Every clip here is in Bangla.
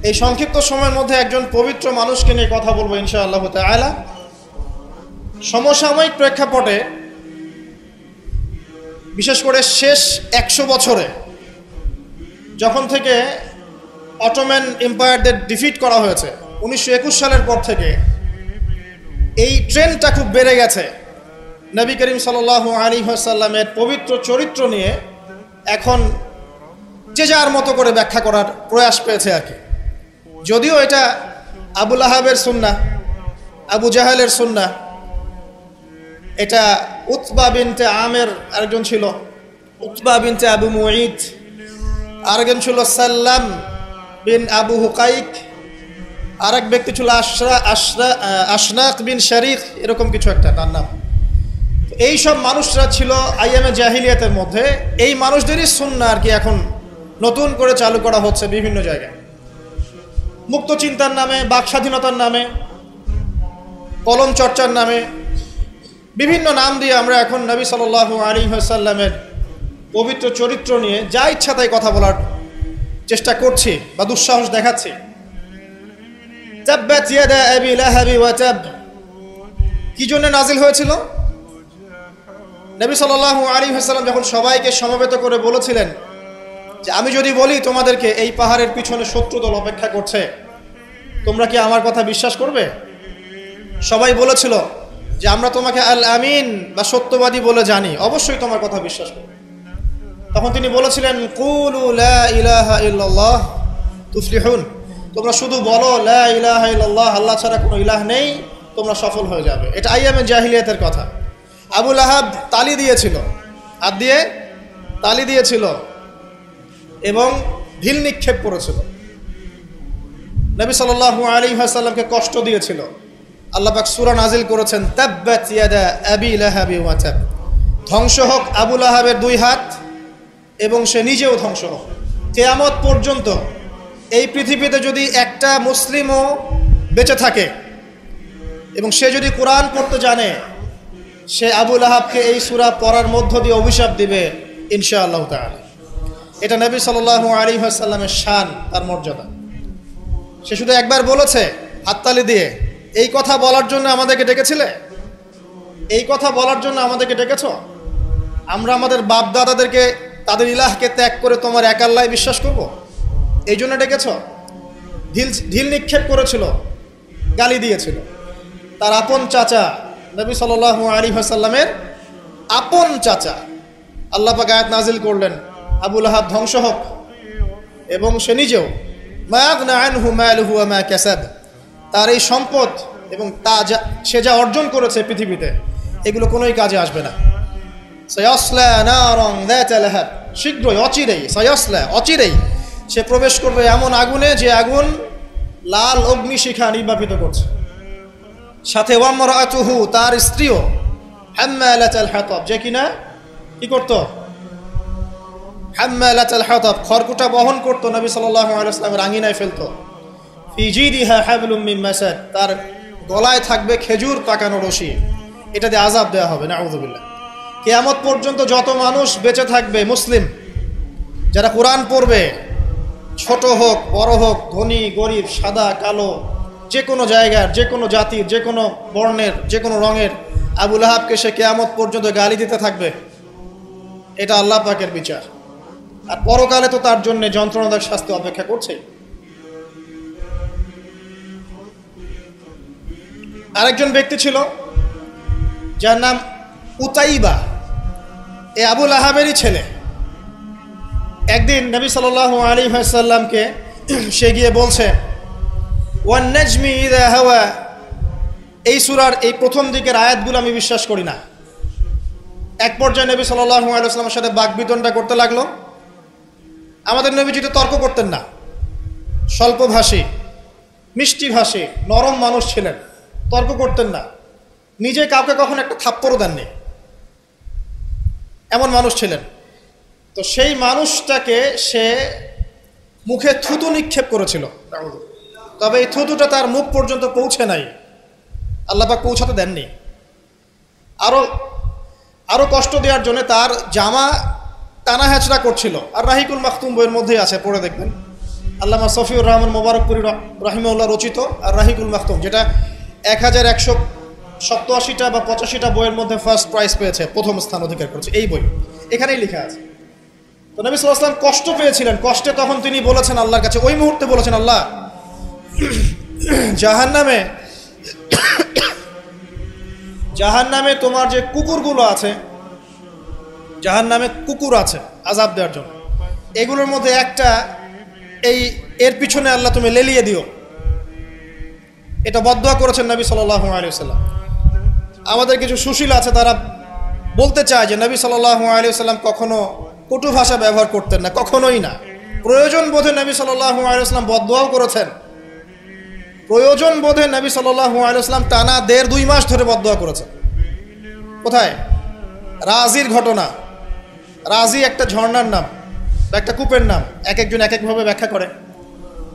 এই সংক্ষিপ্ত সময়ের মধ্যে একজন পবিত্র মানুষকে নিয়ে কথা বলবো ইনশাআল্লাহ তাআলা। সমসাময়িক প্রেক্ষাপটে বিশেষ করে শেষ 100 বছরে যখন থেকে অটোম্যান এম্পায়ারদের ডিফিট করা হয়েছে 1921 সালের পর থেকে এই ট্রেন্ডটা খুব বেড়ে গেছে। নবী করিম সাল্লাল্লাহু আলাইহি ওয়াসাল্লামের পবিত্র চরিত্র নিয়ে এখন যে যার মতো করে ব্যাখ্যা করার প্রয়াস পেয়েছে আর কি। যদিও এটা আবু লাহাবের সুন্নাহ, আবু জাহেলের সুন্নাহ, এটা উতবা বিনতে আমের আরেকজন ছিল, উতবা বিনতে আবু মুঈদ, আরেকজন ছিল সাল্লাম বিন আবু হুকাইক, আরেক ব্যক্তি ছিল আশনাক বিন শারিক, এরকম কিছু একটা তার নাম। এই সব মানুষরা ছিল আইয়ামে জাহিলিয়াতের মধ্যে। এই মানুষদেরই সুন্নাহ আর কি এখন নতুন করে চালু করা হচ্ছে বিভিন্ন জায়গায়, মুক্ত চিন্তার নামে, বাক স্বাধীনতার নামে, কলম চর্চার নামে, বিভিন্ন নাম দিয়ে আমরা এখন নবী সাল্লাল্লাহু আলাইহি ওয়াসাল্লামের পবিত্র চরিত্র নিয়ে যা ইচ্ছা তাই কথা বলার চেষ্টা করছি বা দুঃসাহস দেখাচ্ছি। তাব্বাত ইয়াদা আবি লাহাবি ওয়া তাব কি জন্য নাজিল হয়েছিল? নবী সাল্লাল্লাহু আলাইহি ওয়াসাল্লাম যখন সবাইকে সমবেত করে বলেছিলেন যে আমি যদি বলি তোমাদেরকে এই পাহাড়ের পিছনে শত্রুদল অপেক্ষা করছে, তোমরা কি আমার কথা বিশ্বাস করবে? সবাই বলেছিল যে আমরা তোমাকে আল আমিন বা সত্যবাদী বলে জানি, অবশ্যই তোমার কথা বিশ্বাস করবে। তখন তিনি বলেছিলেন কুলু লা ইলাহা ইল্লাল্লাহ তুফলিহুন, তোমরা শুধু বলো লা ইলাহা ইল্লাল্লাহ, আল্লাহ ছাড়া কোনো ইলাহ নেই, তোমরা সফল হয়ে যাবে। এটা আইয়ামে জাহিলিয়াতের কথা। আবু লাহাব তালি দিয়েছিল, হাত দিয়ে তালি দিয়েছিল এবং ঢিল নিক্ষেপ করেছিল, নবী সাল্লাল্লাহু আলাইহি ওয়াসাল্লামকে কষ্ট দিয়েছিল। আল্লাহ পাক সূরা নাজিল করেছেন তাব্বাত ইয়াদা আবি লাহাবি ওয়া তাব, ধ্বংস হোক আবু লাহাবের দুই হাত এবং সে নিজেও ধ্বংস হোক। কিয়ামত পর্যন্ত এই পৃথিবীতে যদি একটা মুসলিমও বেঁচে থাকে এবং সে যদি কোরআন পড়তে জানে, সে আবু লাহাবকে এই সূরা পড়ার মধ্য দিয়ে অভিশাপ দিবে ইনশাআল্লাহ তাআলা। এটা নবী সাল্লাল্লাহু আলাইহি ওয়াসাল্লামের শান, তার মর্যাদা। সে শুধু একবার বলেছে হাততালি দিয়ে, এই কথা বলার জন্য আমাদেরকে ডেকেছিলে? এই কথা বলার জন্য আমাদেরকে ডেকেছ? আমরা আমাদের বাপ দাদাদেরকে, তাদের ইলাহকে ত্যাগ করে তোমার এক আল্লাহয় বিশ্বাস করব, এই জন্য ডেকেছ? ঢিল নিক্ষেপ করেছিল, গালি দিয়েছিল। তার আপন চাচা নবী সাল্লাল্লাহু আলাইহি ওয়াসাল্লামের আপন চাচা, আল্লাহ পাক আয়াত নাজিল করলেন আবু লাহাব ধ্বংস হোক এবং সে নিজেও। মা আগনা আনহু মালুহু ওয়া মা কাসাব, তার এই সম্পদ এবং সে যা অর্জন করেছে পৃথিবীতে, এগুলো কোনোই কাজে আসবে না। সায়াসলা নারান যাতা লাহাব, শীঘ্রই অচিরেই, সায়াসলা অচিরেই সে প্রবেশ করবে এমন আগুনে যে আগুন লাল অগ্নিশিখা নির্বাপিত করছে। সাথে ওয়ামরাতুহু, তার স্ত্রীও, হাম্মালাতাল হাতাব, যে কিনা কি করত? হাম্মালাতাল হাতাব, খড়কুটা বহন করত, নবী সাল্লাল্লাহু আলাইহি ওয়াসাল্লামের আঙ্গিনায় ফেলতো। ফি জিদিহা হাবলুম মিন মাসাদ, তার গলায় থাকবে খেজুর পাকানো রশি, এটা দিয়ে আযাব দেওয়া হবে, নাউযুবিল্লাহ। কিয়ামত পর্যন্ত যত মানুষ বেঁচে থাকবে মুসলিম, যারা কোরআন পড়বে, ছোট হোক বড় হোক, ধনী গরিব, সাদা কালো, যে কোনো জায়গার, যে কোনো জাতির, যে কোনো বর্ণের, যে কোনো রঙের, আবু লাহাবকে সে কিয়ামত পর্যন্ত গালি দিতে থাকবে। এটা আল্লাহ পাকের বিচার। আর পরকালে তো তার জন্য যন্ত্রণাদায়ক শাস্তি অপেক্ষা করছে। আরেকজন ব্যক্তি ছিল যার নাম উতাইবা, এ আবু লাহাবেরই ছেলে। একদিন নবী সাল্লাল্লাহু আলাইহি ওয়াসাল্লামকে সে গিয়ে বলছে ওয়ান নাজমি ইযা হাওয়া, এই সূরার এই প্রথম দিকের আয়াতগুলো আমি বিশ্বাস করি না। এক পর্যায়ে নবী সাল্লাল্লাহু আলাইহি ওয়াসাল্লামের সাথে বাকবিতণ্ডা করতে লাগলো। আমাদের নবীজি তো তর্ক করতেন না, স্বল্পভাষী, মিষ্টিভাষী, নরম মানুষ ছিলেন, তর্ক করতেন না, নিজে কাউকে কখন একটা থাপ্পড়ও দেননি, এমন মানুষ ছিলেন। তো সেই মানুষটাকে সে মুখে থুতু নিক্ষেপ করেছিল, তবে এই থুতুটা তার মুখ পর্যন্ত পৌঁছে নাই, আল্লাহ পাক পৌঁছাতে দেননি। আরো কষ্ট দেওয়ার জন্য তার জামা টানা হ্যাচড়া করছিল। আর রাহিকুল মাখতুম বইয়ের মধ্যেই আছে, পড়ে দেখবেন। আল্লামা সফিউর রহমান মোবারকপুরি রাহিমাহুল্লাহ রচিত আর রাহিকুল মাখতুম, যেটা 1187টা বা 85টা বইয়ের মধ্যে ফার্স্ট প্রাইজ পেয়েছে, প্রথম স্থান অধিকার করেছে এই বই। এখানেই লেখা আছে। তো নবী সাল্লাল্লাহু আলাইহি ওয়াসাল্লাম কষ্ট পেয়েছিলেন, কষ্টে তখন তিনি বলেছেন আল্লাহর কাছে, ওই মুহূর্তে বলেছেন, আল্লাহ জাহান্নামে তোমার যে কুকুরগুলো আছে, জাহান্নামে কুকুর আছে আযাব দেওয়ার জন্য, এগুলোর মধ্যে একটা এর পিছনে আল্লাহ তুমি লেলিয়ে দিও। এটা বদদোয়া করেছেন নবী সাল্লাল্লাহু আলাইহি ওয়াসাল্লাম। আমাদের কিছু সুশীল আছে, তারা বলতে চায় যে নবী সাল্লাল্লাহু আলাইহি ওয়াসাল্লাম কখনো কটু ভাষা ব্যবহার করতেন না, কখনোই না। প্রয়োজন বোধে নবী সাল্লাল্লাহু আলাইহি ওয়াসাল্লাম বদদোয়াও করেছেন। প্রয়োজন বোধে নবী সাল্লাল্লাহু আলাইহি ওয়াসাল্লাম টানা 1.5-2 মাস ধরে বদদোয়া করেছেন। কোথায়? রাজির ঘটনা। রাজি একটা ঝর্ণার নাম, একটা কূপের নাম, এক একজন এক একভাবে ব্যাখ্যা করে।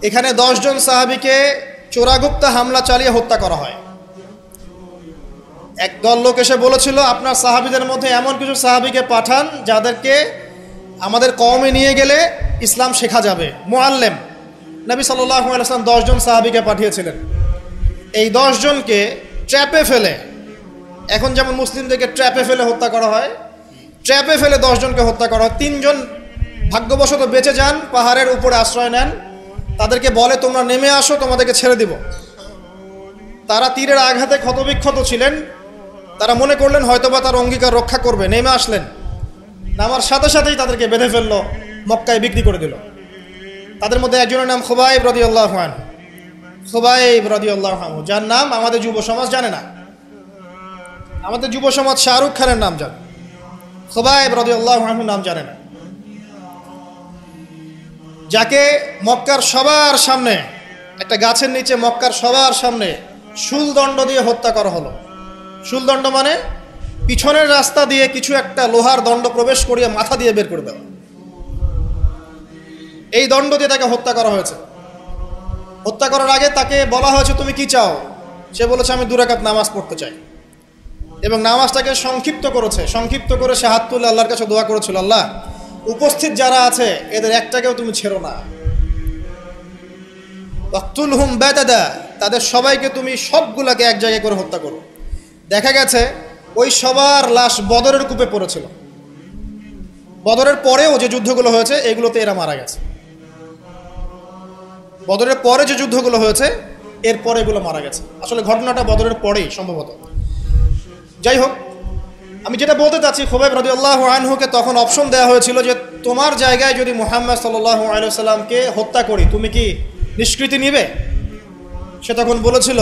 এখানে 10 জন সাহাবীকে চোরাগুপ্তা হামলা চালিয়ে হত্যা করা হয়। একদল লোক এসে বলেছিল, আপনার সাহাবীদের মধ্যে এমন কিছু সাহাবীকে পাঠান যাদেরকে আমাদের কওমে নিয়ে গেলে ইসলাম শেখা যাবে, মুআল্লিম। নবী সাল্লাল্লাহু আলাইহি ওয়াসাল্লাম 10 জন সাহাবীকে পাঠিয়েছিলেন। এই 10 জনকে ট্র্যাপে ফেলে, এখন যেমন মুসলিমদেরকে ট্র্যাপে ফেলে হত্যা করা হয়, ট্র্যাপে ফেলে 10 জনকে হত্যা করা হয়। 3 জন ভাগ্যবশত বেঁচে যান, পাহাড়ের উপরে আশ্রয় নেন। তাদেরকে বলে, তোমরা নেমে আসো, তোমাদেরকে ছেড়ে দিব। তারা তীরের আঘাতে ক্ষতবিক্ষত ছিলেন, তারা মনে করলেন হয়তোবা তার অঙ্গীকার রক্ষা করবে, নেমে আসলেন। নামার সাথে সাথেই তাদেরকে বেঁধে ফেললো, মক্কায় বিক্রি করে দিল। তাদের মধ্যে একজনের নাম খুবাইব রাদিয়াল্লাহু আনহু, খুবাইব রাদিয়াল্লাহু আনহু, যার নাম আমাদের যুব সমাজ জানে না। আমাদের যুব সমাজ শাহরুখ খানের নাম জানে, খুবাইব রাদিয়াল্লাহু আনহু নাম জানে না। যাকে মক্কার সবার সামনে, একটা গাছের নিচে মক্কার সবার সামনে শুলদণ্ড দিয়ে হত্যা করা হলো। শুলদণ্ড মানে পিছনের রাস্তা দিয়ে কিছু একটা লোহার দণ্ড প্রবেশ করিয়ে মাথা দিয়ে বের করে দেওয়া। এই দণ্ড দিয়ে তাকে হত্যা করা হয়েছে। হত্যা করার আগে তাকে বলা হয়েছে, তুমি কি চাও? সে বলেছে, আমি 2 রাকাত নামাজ পড়তে চাই। এবং নামাজটাকে সংক্ষিপ্ত করেছে। সংক্ষিপ্ত করে সে হাত তুলে আল্লাহর কাছে দোয়া করেছিল, আল্লাহ উপস্থিত যারা আছে এদের একটাকেও তুমি ছেড়ো না। ওয়াকতুলহুম বাদাদা, তাদের সবাইকে তুমি সবগুলাকে এক জায়গায় করে হত্যা করো। দেখা গেছে ওই সবার লাশ বদরের কূপে পড়েছিল। বদরের পরেও যে যুদ্ধগুলো হয়েছে এগুলোতে এরা মারা গেছে। বদরের পরে যে যুদ্ধগুলো হয়েছে এর পরে এগুলো মারা গেছে। আসলে ঘটনাটা বদরের পরেই সম্ভবত। যাই হোক, আমি যেটা বলতে চাচ্ছি, খুবাইব রাদিয়াল্লাহু আনহুকে তখন অপশন দেওয়া হয়েছিল যে তোমার জায়গায় যদি মুহাম্মদ সাল্লাল্লাহু আলাইহি ওয়াসাল্লামকে হত্যা করি, তুমি কি নিষ্কৃতি নিবে? সে তখন বলেছিল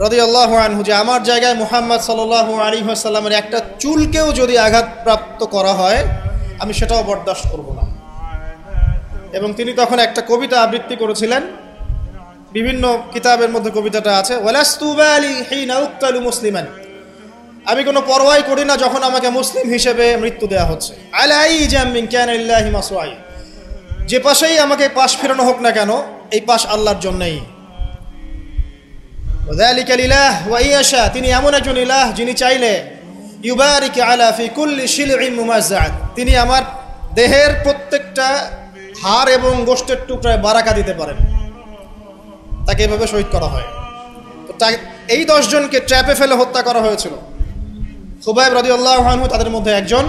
রাদিয়াল্লাহু আনহু যে আমার জায়গায় মুহাম্মদ সাল্লাল্লাহু আলাইহি ওয়াসাল্লামের একটা চুলকেও যদি আঘাতপ্রাপ্ত করা হয় আমি সেটাও বরদাস্ত করব না। এবং তিনি তখন একটা কবিতা আবৃত্তি করেছিলেন, বিভিন্ন কিতাবের মধ্যে কবিতাটা আছে, ওয়ালাস্তু বালি হিনা উক্তালু মুসলিমান, আমি কোনো পরোয়াই করি না যখন আমাকে মুসলিম হিসেবে মৃত্যু দেওয়া হচ্ছে। আলাই জামিন কানা লিল্লাহি মাসওয়াই, যে পাশেই আমাকে পাশ ফেরানো হোক না কেন, এই পাশ আল্লাহর জন্যই। ওয়াযালিকা লিলাহ ওয়া ইয়াশা, তিনি এমন একজন ইলাহ যিনি চাইলে ইউবারিক আলা ফি কুল্লি শিলইন মুমাজ্জাআত, তিনি আমার দেহের প্রত্যেকটা হাড় এবং গোশতের টুকরায় বারাকা দিতে পারেন। তাকে এভাবে শহীদ করা হয়। তো এই 10 জনকে ট্র্যাপে ফেলে হত্যা করা হয়েছিল। খুবাইব রাদিয়াল্লাহু আনহু তাদের মধ্যে একজন।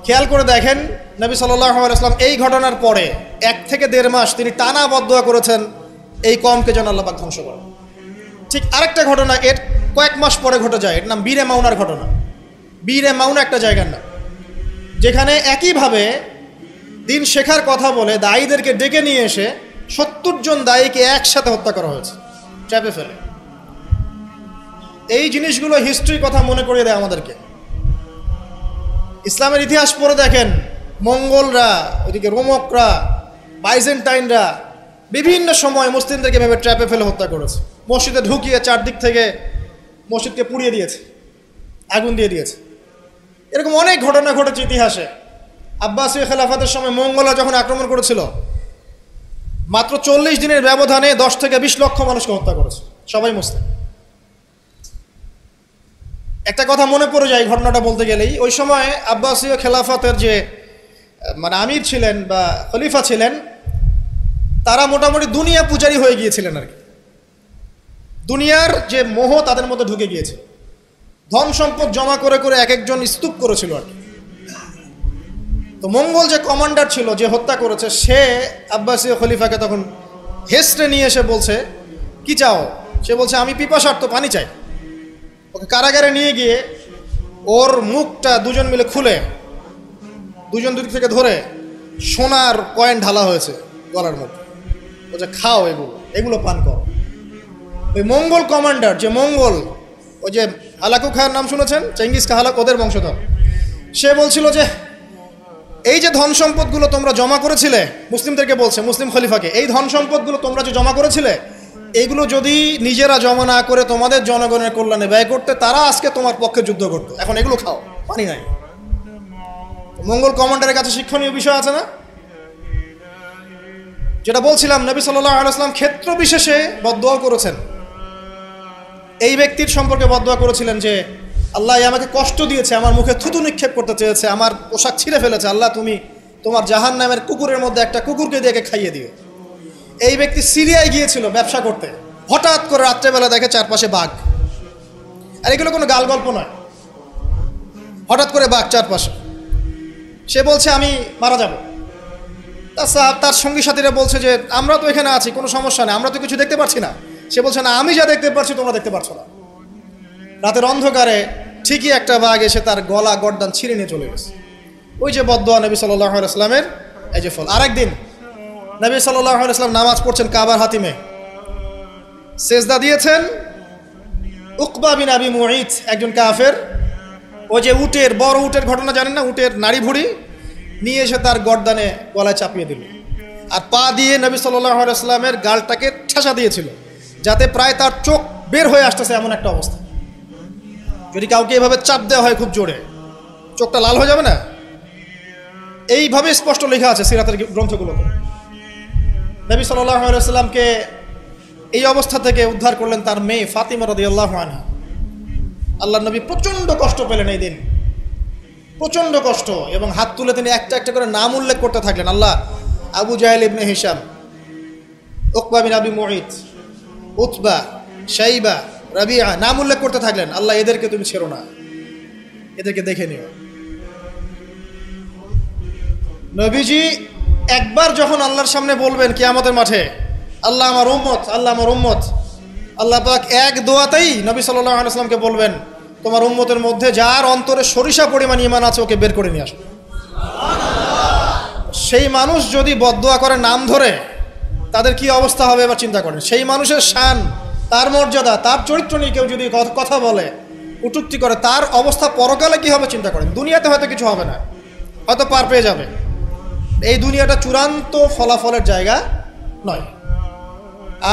খেয়াল করে দেখেন, নবী সাল্লাল্লাহু আলাইহি ওয়াসাল্লাম এই ঘটনার পরে 1 থেকে 1.5 মাস তিনি টানা বদদোয়া করেছেন এই কওমকে যেন আল্লাহ পাক ধ্বংস করে। ঠিক আরেকটা ঘটনা এর কয়েক মাস পরে ঘটে যায়, এর নাম বীরে মাউনার ঘটনা। বীরে মাউনা একটা জায়গার নাম, যেখানে একইভাবে দিন শেখার কথা বলে দায়ীদেরকে ডেকে নিয়ে এসে 70 জন দায়ীকে একসাথে হত্যা করা হয়েছে ট্র্যাপে ফেলে। এই জিনিসগুলো হিস্ট্রির কথা মনে করিয়ে দেয় আমাদেরকে। ইসলামের ইতিহাস পড়ে দেখেন, মঙ্গলরা, ওইদিকে রোমকরা, বাইজেন্টাইনরা বিভিন্ন সময় মুসলিমদেরকে ভেবে ট্র্যাপে ফেলে হত্যা করেছে। মসজিদে ঢুকিয়ে চারদিক থেকে মসজিদকে পুড়িয়ে দিয়েছে, আগুন দিয়ে দিয়েছে। এরকম অনেক ঘটনা ঘটেছে ইতিহাসে। আব্বাসীয় খেলাফতের সময় মঙ্গলরা যখন আক্রমণ করেছিল, মাত্র 40 দিনের ব্যবধানে 10 থেকে 20 লক্ষ মানুষকে হত্যা করেছে, সবাই মুসলিম। একটা কথা মনে পড়ে যায় ঘটনাটা বলতে গেলেই, ওই সময় আব্বাসীয় খেলাফতের যে মানে আমির ছিলেন বা খলিফা ছিলেন, তারা মোটামুটি দুনিয়া পূজারী হয়ে গিয়েছিলেন আর কি। দুনিয়ার যে মোহ তাদের মধ্যে ঢুকে গিয়েছে, ধন সম্পদ জমা করে করে এক একজন স্তূপ করেছিল আর কি। তো মঙ্গল যে কমান্ডার ছিল, যে হত্যা করেছে, সে আব্বাসীয় খলিফাকে তখন হেসড়ে নিয়ে এসে বলছে, কি চাও? সে বলছে, আমি পিপাসার্ত, পানি চাই। ওকে কারাগারে নিয়ে গিয়ে ওর মুখটা দুজন মিলে খুলে দুজন দুদিক থেকে ধরে সোনার কয়েন ঢালা হয়েছে গলার মধ্যে। বলছে, খাও, এগুলো পান করো। ওই মঙ্গল কমান্ডার, যে মঙ্গল, ওই যে হালাকু খায়ের নাম শুনেছেন, চেঙ্গিস খা হালাক, ওদের বংশধর, সে বলছিল যে এই যে ধন সম্পদগুলো তোমরা জমা করেছিলে, মুসলিমদেরকে বলছে, মুসলিম খলিফাকে, এই ধন সম্পদগুলো তোমরা যে জমা করেছিলে, এইগুলো যদি নিজেরা জমা না করে তোমাদের জনগণের কল্যাণে ব্যয় করতে, তারা আজকে তোমার পক্ষে যুদ্ধ করতো। এখন এগুলো খাও, পানি নাই। মঙ্গল কমান্ডারের কাছে শিক্ষণীয় বিষয় আছে না? যেটা বলছিলাম, নবী সাল্লাল্লাহু আলাইহি ওয়াসাল্লাম ক্ষেত্র বিশেষে বদদোয়া করেছেন। এই ব্যক্তির সম্পর্কে বদদোয়া করেছিলেন যে, আল্লাহ আমাকে কষ্ট দিয়েছে, আমার মুখে থুতু নিক্ষেপ করতে চেয়েছে, আমার পোশাক ছিঁড়ে ফেলেছে, আল্লাহ তুমি তোমার জাহান্নামের কুকুরের মধ্যে একটা কুকুরকে দিয়ে খাইয়ে দিও। এই ব্যক্তি সিরিয়ায় গিয়েছিল ব্যবসা করতে, হঠাৎ করে রাত্রেবেলা দেখে চারপাশে বাঘ। আর এগুলো কোনো গাল গল্প নয়, হঠাৎ করে বাঘ চারপাশে। সে বলছে, আমি মারা যাব। তার সঙ্গী সাথীরা বলছে যে, আমরা তো এখানে আছি, কোনো সমস্যা নেই, আমরা তো কিছু দেখতে পাচ্ছি না। সে বলছে, না, আমি যা দেখতে পাচ্ছি তোমরা দেখতে পাচ্ছ না। রাতের অন্ধকারে ঠিকই একটা বাঘ এসে তার গলা গর্দান ছিঁড়ে নিয়ে চলে গেছে। ওই যে বদদোয়া নবী সাল্লাল্লাহু আলাইহি ওয়াসাল্লামের, এই যে ফল। আরেকদিন নবী সাল্লাল্লাহু আলাইহি ওয়াসাল্লাম নামাজ পড়ছেন কাবার হাতিমে, সেজদা দিয়েছেন। উকবা বিন আবি মুঈত, একজন কাফের, ওই যে উটের, বড় উটের ঘটনা জানেন না, উটের নাড়ি ভুড়ি নিয়ে এসে তার গর্দানে গলায় চাপিয়ে দিল, আর পা দিয়ে নবী সাল্লাল্লাহু আলাইহি ওয়াসাল্লামের গালটাকে ঠেসা দিয়েছিল, যাতে প্রায় তার চোখ বের হয়ে আসতেছে এমন একটা অবস্থা। যদি কাউকে এভাবে চাপ দেওয়া হয় খুব জোরে, চোখটা লাল হয়ে যাবে না? এইভাবে স্পষ্ট লেখা আছে সিরাতের গ্রন্থগুলোতে। নবী সাল্লাল্লাহু আলাইহি ওয়াসাল্লামকে এই অবস্থা থেকে উদ্ধার করলেন তার মেয়ে ফাতিমা রাদিয়াল্লাহু আনহা। আল্লাহর নবী প্রচণ্ড কষ্ট পেলেন এই দিন, প্রচণ্ড কষ্ট, এবং হাত তুলে তিনি একটা একটা করে নাম উল্লেখ করতে থাকলেন। আল্লাহ, আবু জাহেল ইবনে হিশাম, উকবা বিন আবি মুঈত, উতবা, শাইবা, রাবিআ, নাম উল্লেখ করতে থাকলেন। আল্লাহ, এদেরকে তুমি ছেড়ো না, এদেরকে দেখে নিও। নবীজি একবার যখন আল্লাহর সামনে বলবেন কিয়ামতের মাঠে, আল্লাহ আমার উম্মত, আল্লাহ আমার উম্মত, আল্লাহ পাক এক দোয়াতেই নবী সাল্লাল্লাহু আলাইহি ওয়াসাল্লামকে বলবেন, তোমার উম্মতের মধ্যে যার অন্তরে সরিষা পরিমাণ ঈমান আছে ওকে বের করে নিয়ে আসো। সেই মানুষ যদি বদদোয়া করে নাম ধরে, তাদের কি অবস্থা হবে এবার চিন্তা করেন। সেই মানুষের শান, তার মর্যাদা, তার চরিত্র নিয়ে কেউ যদি কথা বলে, কটূক্তি করে, তার অবস্থা পরকালে কি হবে চিন্তা করেন। দুনিয়াতে হয়তো কিছু হবে না, হয়তো পার পেয়ে যাবে। এই দুনিয়াটা চূড়ান্ত ফলাফলের জায়গা নয়।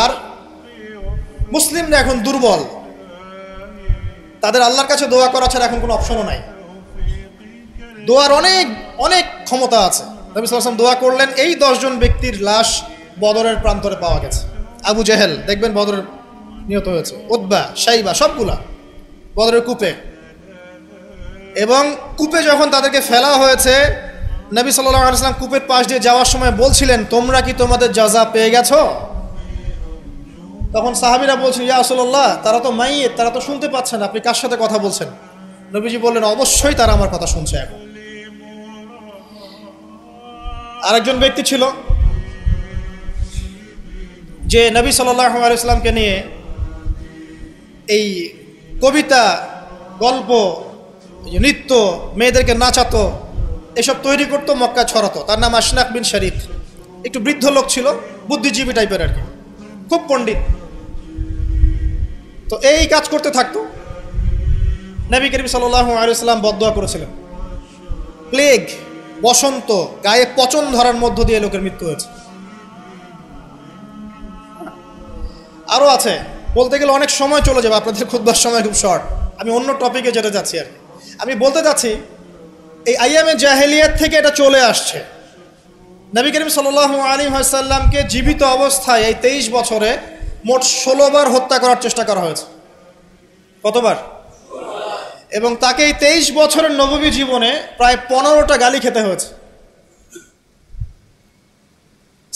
আর মুসলিমরা এখন দুর্বল, তাদের আল্লাহর কাছে দোয়া করা ছাড়া এখন কোনো অপশনও নাই। দোয়ার অনেক অনেক ক্ষমতা আছে। নবী সাল্লাল্লাহু আলাইহি ওয়াসাল্লাম দোয়া করলেন, এই 10 জন ব্যক্তির লাশ বদরের প্রান্তরে পাওয়া গেছে। আবু জেহেল দেখবেন বদরের নিহত হয়েছে, উতবা, শাইবা, সবগুলা বদরের কূপে। এবং কূপে যখন তাদেরকে ফেলা হয়েছে, নবী সাল্লাল্লাহু আলাইহি ওয়াসাল্লাম কূপের পাশ দিয়ে যাওয়ার সময় বলছিলেন, তোমরা কি তোমাদের জাযা পেয়ে গেছো? তখন সাহাবীরা বলছেন, ইয়া রাসূলুল্লাহ, তারা তো মাইয়িত, তারা তো শুনতে পাচ্ছে না, আপনি কার সাথে কথা বলছেন? নবীজি বললেন, অবশ্যই তারা আমার কথা শুনছে এখন। আরেকজন ব্যক্তি ছিল যে নবী সাল্লাল্লাহু আলাইহি ওয়াসাল্লামকে নিয়ে এই কবিতা, গল্প, নৃত্য, মেয়েদেরকে নাচাতো, এসব তৈরি করতো, মক্কায় ছড়াতো। তার নাম আশনাক বিন শরীক। একটু বৃদ্ধ লোক ছিল, বুদ্ধিজীবী টাইপের আর কি, খুব পণ্ডিত। তো এই কাজ করতে থাকতো। নবী করিম সাল্লাল্লাহু আলাইহি ওয়াসাল্লাম বদদোয়া করেছিলেন, প্লেগ, বসন্ত, গায়ে পচন ধরার মধ্য দিয়ে লোকের মৃত্যু হয়েছে। আরও আছে, বলতে গেলে অনেক সময় চলে যাবে, আপনাদের খুতবার সময় খুব শর্ট। আমি অন্য টপিকে যেতে যাচ্ছি আর আমি বলতে যাচ্ছি, এই আইয়ামে জাহেলিয়াত থেকে এটা চলে আসছে। নবী করিম সাল্লাল্লাহু আলাইহি ওয়াসাল্লামকে জীবিত অবস্থায় এই 23 বছরে মোট 16 বার হত্যা করার চেষ্টা করা হয়েছে। কতবার? এবং তাকে এই 23 বছরের নববী জীবনে প্রায় 15টা গালি খেতে হয়েছে।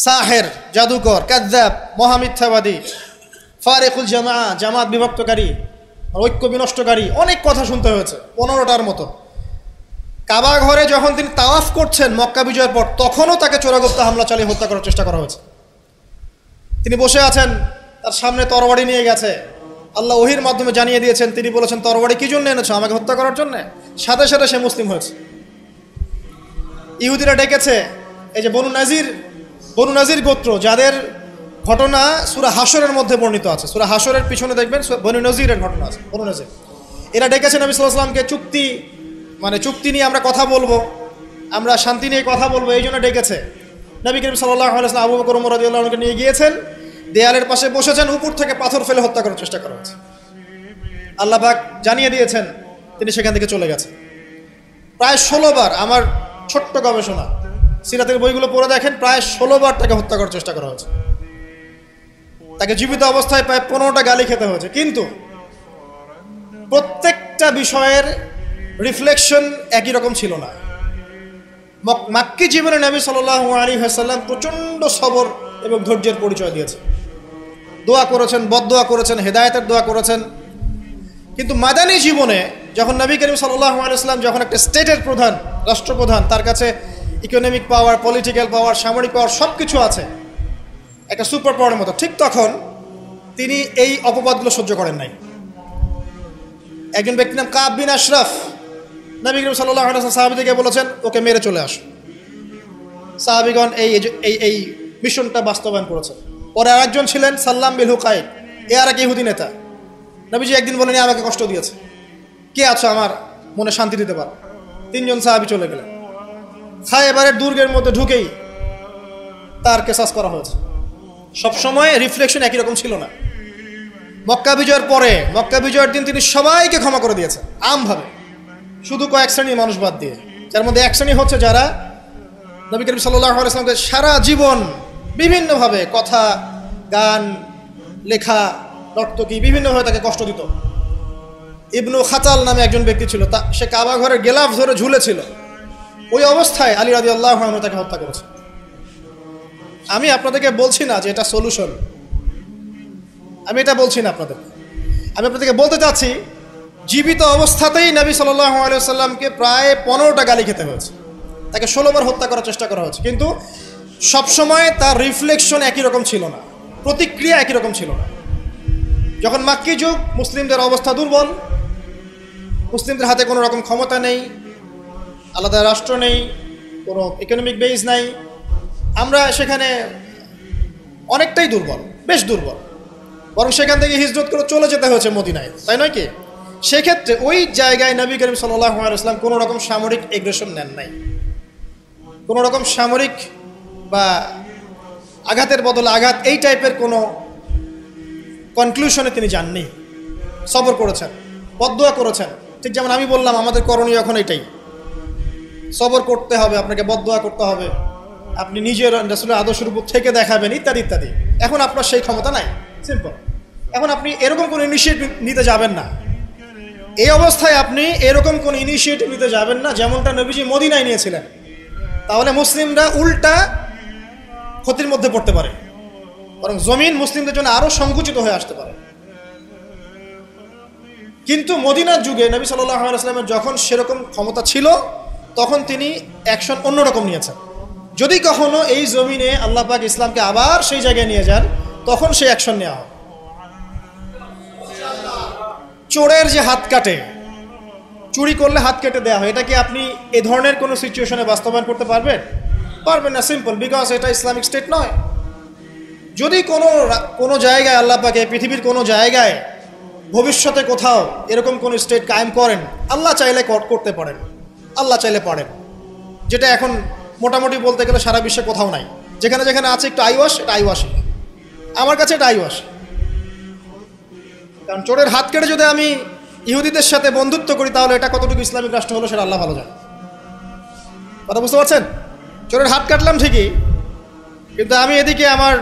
সাহের, জাদুকর, কাযযাব, মহামিথ্যাবাদী, ফারিকুল জামাত বিভক্তকারী, ঐক্য বিনষ্টকারী, অনেক কথা শুনতে হয়েছে 15টার মতো। কাবা ঘরে যখন তিনি তাওয়াফ করছেন মক্কা বিজয়ের পর, তখনও তাকে চোরাগুপ্ত হামলা চালিয়ে হত্যা করার চেষ্টা করা হয়েছে। তিনি বসে আছেন, তার সামনে তরবারি নিয়ে গেছে, আল্লাহ ওহির মাধ্যমে জানিয়ে দিয়েছেন, তিনি বলেছেন তরবারি কি জন্য এনেছো? আমাকে হত্যা করার জন্য। সাথে সাথে সে মুসলিম হয়েছে। ইহুদিরা ডেকেছে, এই যে বনু নাজির গোত্র, যাদের ঘটনা সূরা হাশরের মধ্যে বর্ণিত আছে, সূরা হাশরের পিছনে দেখবেন বনু নজিরের ঘটনা আছে। বনু নজির এরা ডেকেছে নবী সাল্লাল্লাহু আলাইহি ওয়াসাল্লামকে, চুক্তি নিয়ে আমরা কথা বলবো, আমরা শান্তি নিয়ে কথা বলবো, এই জন্য ডেকেছে। নবী করিম সাল্লাল্লাহু আলাইহি ওয়াসাল্লাম আবু বকর ওমর রাদিয়াল্লাহু আনহুকে নিয়ে গিয়েছেন, দেয়ালের পাশে বসেছেন, উপর থেকে পাথর ফেলে হত্যা করার চেষ্টা করা হয়েছে। আল্লাহ পাক জানিয়ে দিয়েছেন, তিনি সেখান থেকে চলে গেছেন। প্রায় 16 বার, আমার ছোট্ট গবেষণা, সিরাতের বইগুলো পড়ে দেখেন, প্রায় 16 বার তাকে হত্যা করার চেষ্টা করা হয়েছে। তাকে জীবিত অবস্থায় প্রায় 15টা গালি খেতে হয়েছে। কিন্তু প্রত্যেকটা বিষয়ের রিফ্লেকশন একই রকম ছিল না। মাক্কি জীবনে নবী সাল্লাল্লাহু আলাইহি ওয়াসাল্লাম প্রচণ্ড সবর এবং ধৈর্যের পরিচয় দিয়েছে। দোয়া করেছেন, বদদোয়া করেছেন, হেদায়েতের দোয়া করেছেন। কিন্তু মাদানী জীবনে যখন নবী করিম সাল্লাল্লাহু আলাইহি ওয়াসাল্লাম যখন একটা স্টেটের প্রধান, রাষ্ট্রপ্রধান, তার কাছে ইকোনমিক পাওয়ার, পলিটিক্যাল পাওয়ার, সামরিক পাওয়ার সব কিছু আছে, একটা সুপার পাওয়ারের মতো, ঠিক তখন তিনি এই অপবাদগুলো সহ্য করেন নাই। একজন ব্যক্তির নাম কাব বিন আশরাফ, নবী করিম সাল্লাল্লাহু আলাইহি ওয়াসাল্লাম সাহাবীদেরকে বলেছেন, ওকে মেরে চলে আসো। সাহাবীগণ এই মিশনটা বাস্তবায়ন করেছেন। পরে আরেকজন ছিলেন সাল্লাম বিল হুকাইক, আর এক ইহুদি নেতা। নবীজি একদিন বলেন, আমাকে কষ্ট দিয়েছে, কে আছো আমার মনে শান্তি দিতে পারো? 3জন সাহাবী চলে গেলেন। খায়বারের দুর্গের মধ্যে ঢুকেই তার কেসাস করা হয়েছে। সবসময় রিফ্লেকশন একই রকম ছিল না। মক্কা বিজয়ের পরে, মক্কা বিজয়ের দিন তিনি সবাইকে ক্ষমা করে দিয়েছেন আমভাবে, শুধু কয়েক শ্রেণীর মানুষ বাদ দিয়ে। যার মধ্যে এক শ্রেণী হচ্ছে যারা নবী করিম সাল্লাল্লাহু আলাইহি ওয়াসাল্লামকে সারা জীবন বিভিন্নভাবে কথা, গান, লেখা, নর্তকী বিভিন্নভাবে তাকে কষ্ট দিত। ইবনু খাতাল নামে একজন ব্যক্তি ছিল, সে কাবা ঘরের গেলাফ ধরে ঝুলেছিল। ওই অবস্থায় আলী রাদিয়াল্লাহু আনহু তাকে হত্যা করেছে। আমি আপনাদেরকে বলছি না যে এটা সলিউশন, আমি এটা বলছি না আমি আপনাদেরকে বলতে চাচ্ছি, জীবিত অবস্থাতেই নবী সাল্লাল্লাহু আলাইহি ওয়াসাল্লামকে প্রায় 15টা গালি খেতে হয়েছে, তাকে 16 বার হত্যা করার চেষ্টা করা হয়েছে। কিন্তু সবসময় তার রিফ্লেকশন একই রকম ছিল না, প্রতিক্রিয়া একই রকম ছিল না। যখন মাক্কি যুগ, মুসলিমদের অবস্থা দুর্বল, মুসলিমদের হাতে কোনো রকম ক্ষমতা নেই, আলাদা রাষ্ট্র নেই, কোনো ইকোনমিক বেস নাই, আমরা সেখানে অনেকটাই দুর্বল, বেশ দুর্বল। বরং সেখান থেকে হিজরত করে চলে যেতে হয়েছে মদিনায়, তাই নয় কি? সেক্ষেত্রে ওই জায়গায় নবী করিম সাল্লাল্লাহু আলাইহি ওয়াসাল্লাম কোনো রকম সামরিক এগ্রেশন নেন নাই, কোনো রকম সামরিক বা আঘাতের বদলে আঘাত, এই টাইপের কোনো কনক্লুশনে তিনি যাননি। সবর করেছেন, বদদোয়া করেছেন। ঠিক যেমন আমি বললাম, আমাদের করণীয় এখন এটাই, সবর করতে হবে, আপনাকে বদদোয়া করতে হবে, আপনি নিজের রাসূলের আদর্শের উপর থেকে দেখাবেন, ইত্যাদি ইত্যাদি। এখন আপনার সেই ক্ষমতা নাই, সিম্পল। এখন আপনি এরকম কোনো ইনিশিয়েটিভ নিতে যাবেন না। এই অবস্থায় আপনি এরকম কোনো ইনিশিয়েটিভ নিতে যাবেন না যেমনটা নবীজি মদিনায় নিয়েছিলেন। তাহলে মুসলিমরা উল্টা ক্ষতির মধ্যে পড়তে পারে, বরং জমিন মুসলিমদের জন্য আরো সংকুচিত হয়ে আসতে পারে। কিন্তু মদিনার যুগে নবী সাল্লাল্লাহু আলাইহি ওয়াসাল্লামের যখন সেরকম ক্ষমতা ছিল, তখন তিনি অ্যাকশন অন্যরকম নিয়েছেন। যদি কখনো এই জমিনে আল্লাহ পাক ইসলামকে আবার সেই জায়গায় নিয়ে যান, তখন সেই অ্যাকশন নেওয়া হয়। চোরের যে হাত কাটে, চুরি করলে হাত কেটে দেওয়া হয়, এটা কি আপনি এ ধরনের কোনো সিচুয়েশনে বাস্তবায়ন করতে পারবেন না? সিম্পল, বিকজ এটা ইসলামিক স্টেট নয়। যদি কোনো জায়গায় আল্লাহ পাক পৃথিবীর কোনো জায়গায় ভবিষ্যতে কোথাও এরকম কোনো স্টেট কায়েম করেন, আল্লাহ চাইলে করতে পারেন, আল্লাহ চাইলে পারেন। যেটা এখন মোটামুটি বলতে গেলে সারা বিশ্বে কোথাও নাই। যেখানে যেখানে আছে একটু আইওয়াশ, এটা আইওয়াশই, আমার কাছে এটা আইওয়াশ। কারণ চোরের হাত কেটে যদি আমি ইহুদিদের সাথে বন্ধুত্ব করি, তাহলে এটা কতটুকু ইসলামিক রাষ্ট্র হলো সেটা আল্লাহ ভালো জানে। কথা বুঝতে পারছেন? চোরের হাত কাটলাম ঠিকই, কিন্তু আমি এদিকে আমার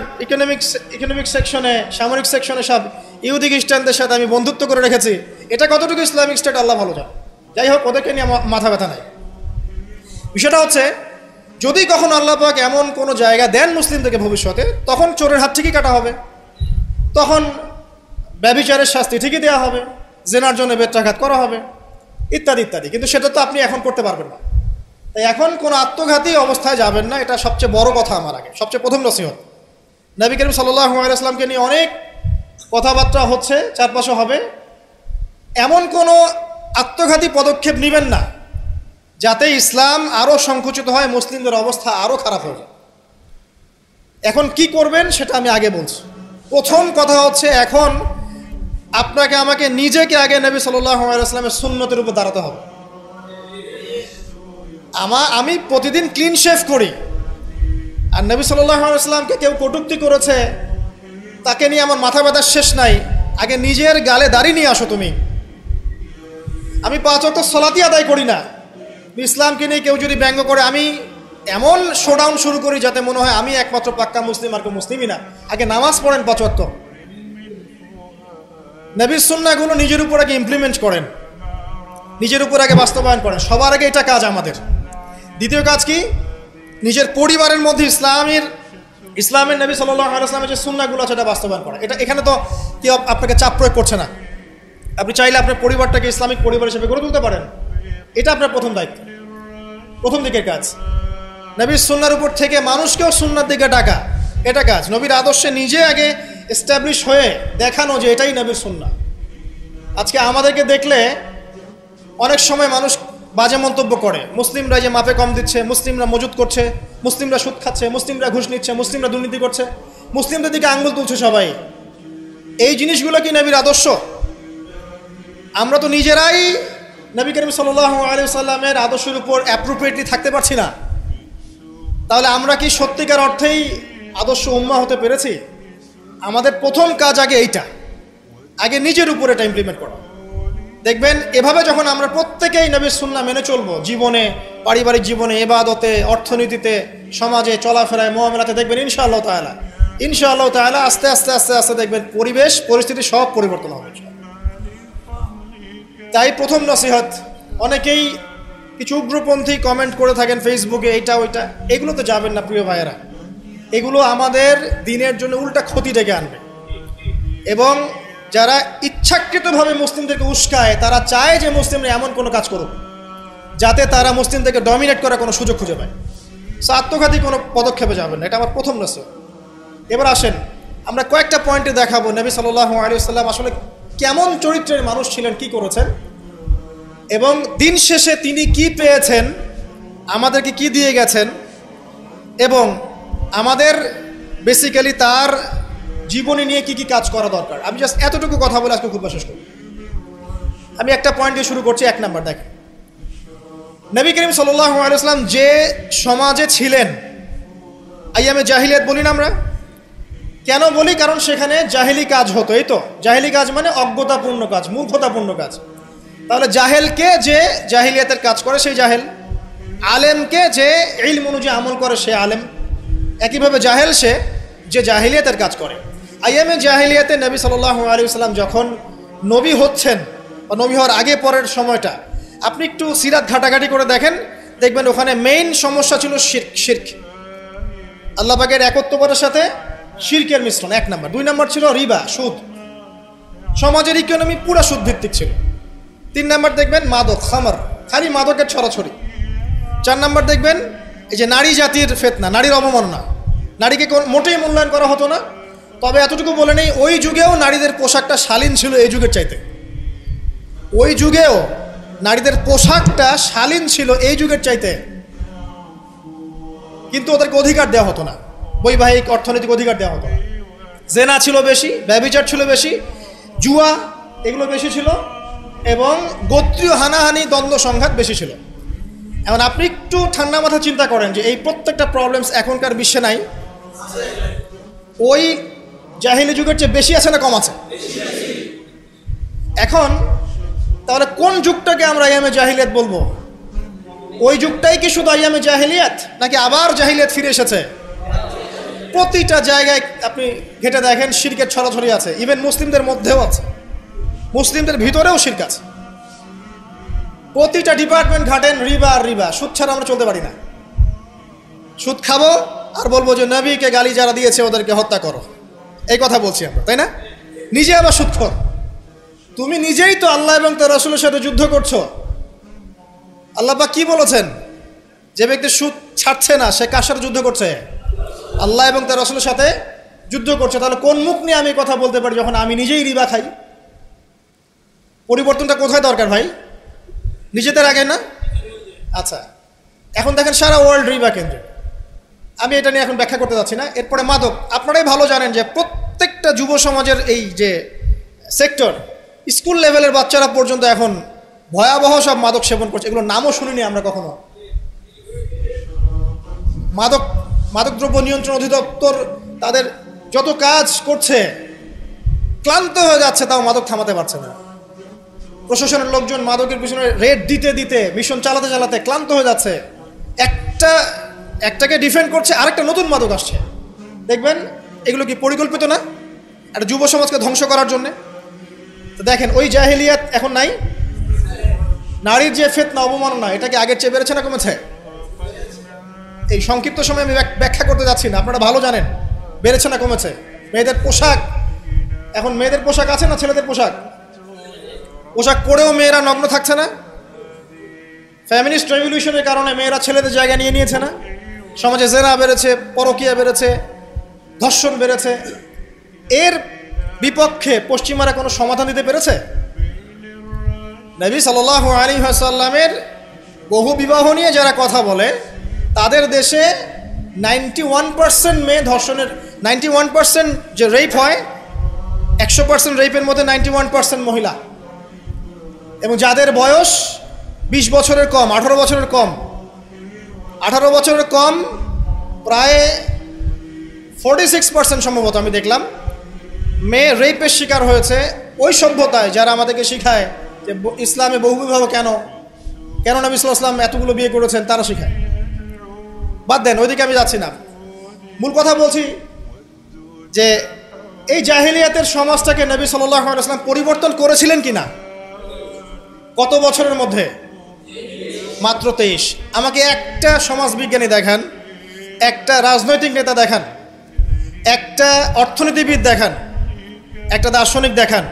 ইকোনমিক সেকশনে, সামরিক সেকশনে সব ইহুদি খ্রিস্টানদের সাথে আমি বন্ধুত্ব করে রেখেছি, এটা কতটুকু ইসলামিক স্টেট আল্লাহ ভালো জানে। যাই হোক, ওদেরকে নিয়ে মাথা ব্যথা নাই। বিষয়টা হচ্ছে, যদি কখনো আল্লাহ পাক এমন কোনো জায়গা দেন মুসলিমদেরকে ভবিষ্যতে, তখন চোরের হাত ঠিকই কাটা হবে, তখন ব্যভিচারের শাস্তি ঠিকই দেওয়া হবে, জেনার জন্য বেত্রাঘাত করা হবে, ইত্যাদি ইত্যাদি। কিন্তু সেটা তো আপনি এখন করতে পারবেন না। তাই এখন কোনো আত্মঘাতী অবস্থায় যাবেন না, এটা সবচেয়ে বড় কথা। আমার আগে সবচেয়ে প্রথম নসিহত, নবী করিম সাল্লাল্লাহু আলাইহি ওয়াসাল্লামকে নিয়ে অনেক কথাবার্তা হচ্ছে, চারপাশে হবে, এমন কোনো আত্মঘাতী পদক্ষেপ নেবেন না যাতে ইসলাম আরও সংকুচিত হয়, মুসলিমদের অবস্থা আরও খারাপ হয়ে যায়। এখন কি করবেন সেটা আমি আগে বলছি। প্রথম কথা হচ্ছে, এখন আপনাকে আমাকে নিজেকে আগে নবী সাল্লাল্লাহু আলাইহি ওয়াসাল্লামের সুন্নতের উপর দাঁড়াতে হবে। আমি প্রতিদিন ক্লিন শেভ করি, আর নবী সাল্লাল্লাহু আলাইহি ওয়াসাল্লামকে কেউ কটূক্তি করেছে, তাকে নিয়ে আমার মাথা ব্যথার শেষ নাই। আগে নিজের গালে দাড়ি নিয়ে আসো তুমি। আমি 5 ওয়াক্ত সালাতই আদায় করি না, ইসলামকে নিয়ে কেউ যদি ব্যঙ্গ করে, আমি এমন শোডাউন শুরু করি যাতে মনে হয় আমি একমাত্র পাক্কা মুসলিম, আর কেউ মুসলিমই না। আগে নামাজ পড়েন 5 ওয়াক্ত, নবীর সুন্নাহগুলো নিজের উপর আগে ইমপ্লিমেন্ট করেন, নিজের উপর আগে বাস্তবায়ন করেন। সবার আগে এটা কাজ আমাদের। দ্বিতীয় কাজ কি? নিজের পরিবারের মধ্যে ইসলামের নবী সাল্লাল্লাহু আলাইহি ওয়াসাল্লামের যে সুন্নাহগুলো আছে সেটা বাস্তবায়ন করা। এখানে তো কেউ আপনাকে চাপ প্রয়োগ করছে না। আপনি চাইলে আপনার পরিবারটাকে ইসলামিক পরিবার হিসেবে গড়ে তুলতে পারেন। এটা আপনার প্রথম দায়িত্ব, প্রথম দিকের কাজ। নবীর সুন্নাহর উপর থেকে মানুষকেও সুন্নাহর দিকে ডাকা, এটা কাজ। নবীর আদর্শে নিজে আগে এস্টাবলিশ হয়ে দেখানো যে এটাই নবীর সুন্নাহ। আজকে আমাদেরকে দেখলে অনেক সময় মানুষ বাজে মন্তব্য করে, মুসলিমরা যে মাপে কম দিচ্ছে, মুসলিমরা মজুদ করছে, মুসলিমরা সুদ খাচ্ছে, মুসলিমরা ঘুষ নিচ্ছে, মুসলিমরা দুর্নীতি করছে, মুসলিমদের দিকে আঙ্গুল তুলছে সবাই। এই জিনিসগুলো কি নবীর আদর্শ? আমরা তো নিজেরাই নবী করিম সাল্লাল্লাহু আলাইহি ওয়াসাল্লামের আদর্শের উপর অ্যাপ্রোপ্রিয়েটলি থাকতে পারছি না। তাহলে আমরা কি সত্যিকার অর্থেই আদর্শ উম্মাহ হতে পেরেছি? আমাদের প্রথম কাজ আগে এইটা, আগে নিজের উপর এটা ইমপ্লিমেন্ট করা। দেখবেন এভাবে যখন আমরা প্রত্যেকেই নবীর সুন্নাহ মেনে চলবো, জীবনে, পারিবারিক জীবনে, ইবাদতে, অর্থনীতিতে, সমাজে, চলাফেরায়, মুআমালাতে, দেখবেন ইনশাআল্লাহ তাআলা আস্তে আস্তে আস্তে আস্তে দেখবেন পরিবেশ পরিস্থিতি সব পরিবর্তন হবে। তাই প্রথম নসিহত, অনেকেই কিছু উগ্রপন্থী কমেন্ট করে থাকেন ফেসবুকে, এইটা ওইটা, এগুলো তো যাবেন না প্রিয় ভাইয়েরা। এগুলো আমাদের দিনের জন্য উল্টা ক্ষতি ডেকে আনবে। এবং যারা ইচ্ছাকৃতভাবে মুসলিমদেরকে উস্কায়, তারা চায় যে মুসলিমরা এমন কোনো কাজ করুক যাতে তারা মুসলিমদেরকে ডমিনেট করার কোনো সুযোগ খুঁজে পায়। আত্মঘাতী কোনো পদক্ষেপে যাবেন না, এটা আমার প্রথম নসিহত। এবার আসেন, আমরা কয়েকটা পয়েন্টে দেখাবো নবী সাল্লাল্লাহু আলাইহি ওয়াসাল্লাম আসলে কেমন চরিত্রের মানুষ ছিলেন, কি করেছেন, এবং দিন শেষে তিনি কি পেয়েছেন, আমাদেরকে কি দিয়ে গেছেন, এবং আমাদের বেসিক্যালি তার জীবনী নিয়ে কি কি কাজ করা দরকার। আমি জাস্ট এতটুকু কথা বলে আজকে খুতবা শেষ করি। আমি একটা পয়েন্ট দিয়ে শুরু করছি। 1 নাম্বার, দেখেন নবী করিম সাল্লাল্লাহু আলাইহি ওয়াসাল্লাম যে সমাজে ছিলেন, আইয়ামে জাহিলিয়াত বলি না আমরা, কেন বলি? কারণ সেখানে জাহেলি কাজ হতো। এই তো জাহেলি কাজ মানে অজ্ঞতাপূর্ণ কাজ, মূর্খতাপূর্ণ কাজ। তাহলে জাহেলকে যে জাহিলিয়াতের কাজ করে সেই জাহেল, আলেমকে যে ইলম অনুযায়ী আমল করে সে আলেম, একইভাবে জাহেল সে যে জাহিলিয়াতের কাজ করে। আইয়ামে জাহিলিয়াতে নবী সাল্লাল্লাহু আলাইহি ওয়াসাল্লাম যখন নবী হচ্ছেন বা নবী হওয়ার আগে পরের সময়টা আপনি একটু সিরাত ঘাটাঘাটি করে দেখেন, দেখবেন ওখানে মেইন সমস্যা ছিল শিরক, আল্লাহ পাকের একত্ববাদের সাথে শিরকের মিশ্রণ, 1 নাম্বার। 2 নাম্বার ছিল রিবা, সুদ। সমাজের ইকোনমি পুরো সুদ ভিত্তিক ছিল। 3 নাম্বার দেখবেন মাদক, খামার, খালি মাদকের ছড়াছড়ি। 4 নাম্বার দেখবেন এই যে নারী জাতির ফেতনা, নারীর অবমাননা, নারীকে মোটেই মূল্যায়ন করা হতো না। তবে এতটুকু বলে নেই, ওই যুগেও নারীদের পোশাকটা শালীন ছিল এই যুগের চাইতে। ওই যুগেও নারীদের পোশাকটা শালীন ছিল এই যুগের চাইতে, কিন্তু ওদেরকে অধিকার দেওয়া হতো না, বৈবাহিক অর্থনৈতিক অধিকার দেওয়া হতো না। জেনা ছিল বেশি, ব্যভিচার ছিল বেশি, জুয়া এগুলো বেশি ছিল, এবং গোত্রীয় হানাহানি, দ্বন্দ্ব সংঘাত বেশি ছিল। এখন আপনি একটু ঠান্ডা মাথা চিন্তা করেন যে এই প্রত্যেকটা প্রবলেমস এখনকার বিশ্বে নাই, ওই জাহিলি যুগের চেয়ে বেশি আছে না কম আছে? এখন তাহলে কোন যুগটাকে আমরা আইয়ামে জাহিলিয়াত বলবো? ওই যুগটাই কি শুধু আইয়ামে জাহিলিয়াত, নাকি আবার জাহিলিয়াত ফিরে এসেছে? প্রতিটা জায়গায় আপনি ঘেটে দেখেন শিরকের ছড়াছড়ি আছে, ইভেন মুসলিমদের মধ্যেও আছে, মুসলিমদের ভিতরেও শিরক আছে। প্রতিটা ডিপার্টমেন্ট ঘাটেন রিবা আর রিবা, সুদ ছাড়া আমরা চলতে পারি না। সুদ খাবো আর বলবো যে নবীকে গালি যারা দিয়েছে ওদেরকে হত্যা করো, এই কথা বলছি আমরা, তাই না? নিজে আবার সুদখোর। তুমি নিজেই তো আল্লাহ এবং তার রাসূলের সাথে যুদ্ধ করছো। আল্লাহ পাক কি বলেছেন? যে ব্যক্তি সুদ ছাড়ছে না সে কার সাথে যুদ্ধ করছে? আল্লাহ এবং তার রাসূলের সাথে যুদ্ধ করছে। তাহলে কোন মুখ নিয়ে আমি কথা বলতে পারি যখন আমি নিজেই রিবা খাই? পরিবর্তনটা কোথায় দরকার ভাই? নিজেদের আগে না? আচ্ছা, এখন দেখেন সারা ওয়ার্ল্ড রিবা কেন্দ্র। আমি এটা নিয়ে এখন ব্যাখ্যা করতে যাচ্ছি না। এরপরে মাদক, আপনারাই ভালো জানেন যে প্রত্যেকটা যুব সমাজের এই যে সেক্টর, স্কুল লেভেলের বাচ্চারা পর্যন্ত এখন ভয়াবহ সব মাদক সেবন করছে। এগুলো নামও শুনিনি আমরা কখনো। মাদকদ্রব্য নিয়ন্ত্রণ অধিদপ্তর তাদের যত কাজ করছে, ক্লান্ত হয়ে যাচ্ছে, তাও মাদক থামাতে পারছে না। প্রশাসনের লোকজন মাদকের পিছনে রেড দিতে দিতে, মিশন চালাতে চালাতে ক্লান্ত হয়ে যাচ্ছে। একটাকে ডিফেন্ড করছে, আরেকটা নতুন মাদক আসছে। দেখবেন এগুলো কি পরিকল্পিত না? একটা যুব সমাজকে ধ্বংস করার জন্যে। তো দেখেন ওই জাহেলিয়াত এখন নাই। নারীর যে ফিতনা, অবমাননা, এটা কি আগের চেয়ে বেড়েছে না কমেছে? এই সংক্ষিপ্ত সময় আমি ব্যাখ্যা করতে যাচ্ছি না, আপনারা ভালো জানেন বেড়েছে না কমেছে। মেয়েদের পোশাক, এখন মেয়েদের পোশাক আছে না ছেলেদের পোশাক? পোশাক পরেও মেয়েরা নগ্ন থাকছে না? ফ্যামিনিস্ট রেভলিউশনের কারণে মেয়েরা ছেলেদের জায়গা নিয়ে নিয়েছে না? সমাজে জেনা বেড়েছে, পরকীয়া বেড়েছে, ধর্ষণ বেড়েছে। এর বিপক্ষে পশ্চিমারা কোনো সমাধান দিতে পেরেছে? নবী সাল্লাল্লাহু আলাইহি ওয়াসাল্লামের বহু বিবাহ নিয়ে যারা কথা বলে, তাদের দেশে 91% মেয়ে ধর্ষণের, 91% যে রেপ হয়, 100% রেপের মধ্যে 91% মহিলা, এবং যাদের বয়স 20 বছরের কম, 18 বছরের কম, 18 বছরের কম প্রায় 46% সম্ভবত আমি দেখলাম মেয়ে রেপের শিকার হয়েছে। ওই সভ্যতায় যারা আমাদেরকে শিখায় যে ইসলামে বহুবিবাহ কেন নবী সাল্লাল্লাহু আলাইহি ওয়াসাল্লাম এতগুলো বিয়ে করেছেন, তারা শিখায়। বাদ দেন, ওইদিকে আমি যাচ্ছি না। মূল কথা বলছি যে এই জাহেলিয়াতের সমাজটাকে নবী সাল্লাল্লাহু আলাইহি ওয়াসাল্লাম পরিবর্তন করেছিলেন কিনা? কত বছরের মধ্যে? মাত্র 23। আমাকে একটা সমাজবিজ্ঞানী দেখান, একটা রাজনৈতিক নেতা দেখান, একটা অর্থনীতিবিদ দেখান, একটা দার্শনিক দেখান,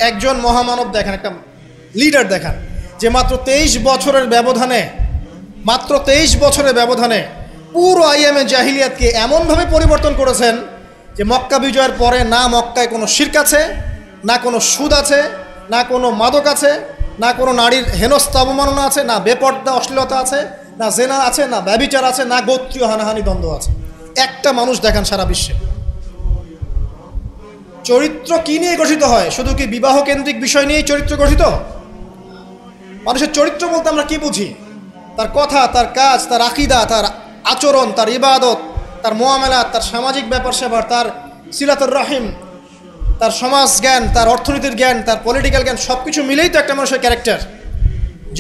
একজন মহামানব দেখান, একটা লিডার দেখান, যে মাত্র 23 বছরের ব্যবধানে পুরো আইয়ামে জাহিলিয়াতকে এমনভাবে পরিবর্তন করেছেন যে মক্কা বিজয়ের পরে না মক্কায় কোনো শিরক আছে, না কোনো সুদ আছে, না কোনো মাদক আছে, না কোনো নারীর হেনস্থা অবমাননা আছে, না বেপর্দা অশ্লীলতা আছে, না জেনা আছে, না ব্যভিচার আছে, না গোত্রীয় হানাহানি দ্বন্দ্ব আছে। একটা মানুষ দেখান সারা বিশ্বে। চরিত্র কি নিয়ে গঠিত হয়? শুধু কি বিবাহ কেন্দ্রিক বিষয় নিয়েই চরিত্র গঠিত? মানুষের চরিত্র বলতে আমরা কি বুঝি? তার কথা, তার কাজ, তার আকীদা, তার আচরণ, তার ইবাদত, তার মুআমালাত, তার সামাজিক ব্যাপার স্যাপার, তার সিলাতুর রহিম, তার সমাজ জ্ঞান, তার অর্থনীতির জ্ঞান, তার পলিটিক্যাল জ্ঞান, সব কিছু মিলেই তো একটা মানুষের ক্যারেক্টার।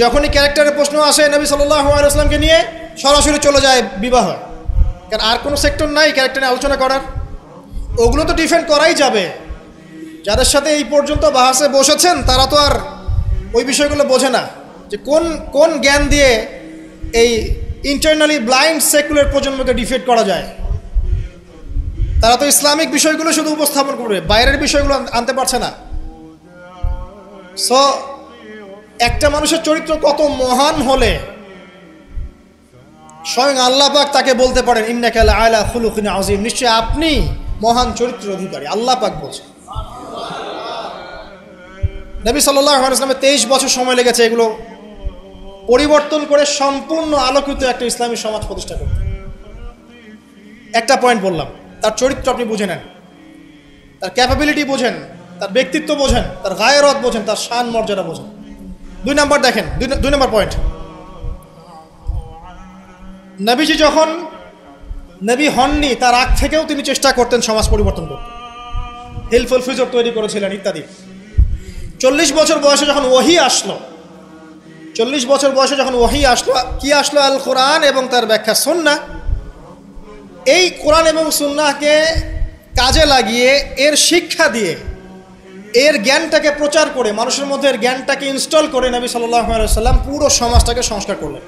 যখনই ক্যারেক্টারের প্রশ্ন আসে নবী সাল্লাল্লাহু আলাইহি ওয়াসাল্লামকে নিয়ে সরাসরি চলে যায় বিবাহ। কারণ আর কোনো সেক্টর নাই ক্যারেক্টার নিয়ে আলোচনা করার। ওগুলো তো ডিফেন্ড করাই যাবে। যাদের সাথে এই পর্যন্ত বাহাসে বসেছেন তারা তো আর ওই বিষয়গুলো বোঝে না যে কোন জ্ঞান দিয়ে এই ইন্টারনালি ব্লাইন্ড সেকুলার প্রজন্মকে ডিফেন্ড করা যায়। তারা তো ইসলামিক বিষয়গুলো শুধু উপস্থাপন করবে, বাইরের বিষয়গুলো আনতে পারছে না। সো একটা মানুষের চরিত্র কত মহান হলে স্বয়ং আল্লাহ পাক তাকে বলতে পারেন ইন্নাকা লাআলা খুলুকিন আযীম, নিশ্চয় আপনি মহান চরিত্রের অধিকারী। আল্লাহ পাক বলছেন। নবী সাল্লাল্লাহু আলাইহি ওয়াসাল্লামের 23 বছর সময় লেগেছে এগুলো পরিবর্তন করে সম্পূর্ণ আলোকিত একটা ইসলামী সমাজ প্রতিষ্ঠা করতে। একটা পয়েন্ট বললাম, তার চরিত্র আপনি বুঝে নেন, তার ক্যাপাবিলিটি বোঝেন, তার ব্যক্তিত্ব বোঝেন, তার গায়রত বোঝেন, তার শান মর্যাদা বোঝেন। 2 নম্বর দেখেন, 2 নম্বর পয়েন্ট, নবীজি যখন নবী হননি তার আগ থেকেও তিনি চেষ্টা করতেন সমাজ পরিবর্তন করতে। হেলফুল ফিজর তৈরি করেছিলেন ইত্যাদি। 40 বছর বয়সে যখন ওহী আসলো, 40 বছর বয়সে যখন ওহী আসলো, কি আসলো? আল কোরআন এবং তার ব্যাখ্যা সুন্নাহ। এই কোরআন এবং সুন্নাহকে কাজে লাগিয়ে এর শিক্ষা দিয়ে এর জ্ঞানটাকে প্রচার করে মানুষের মধ্যে এর জ্ঞানটাকে ইনস্টল করে নবী সাল্লাল্লাহু আলাইহি ওয়াসাল্লাম পুরো সমাজটাকে সংস্কার করলেন।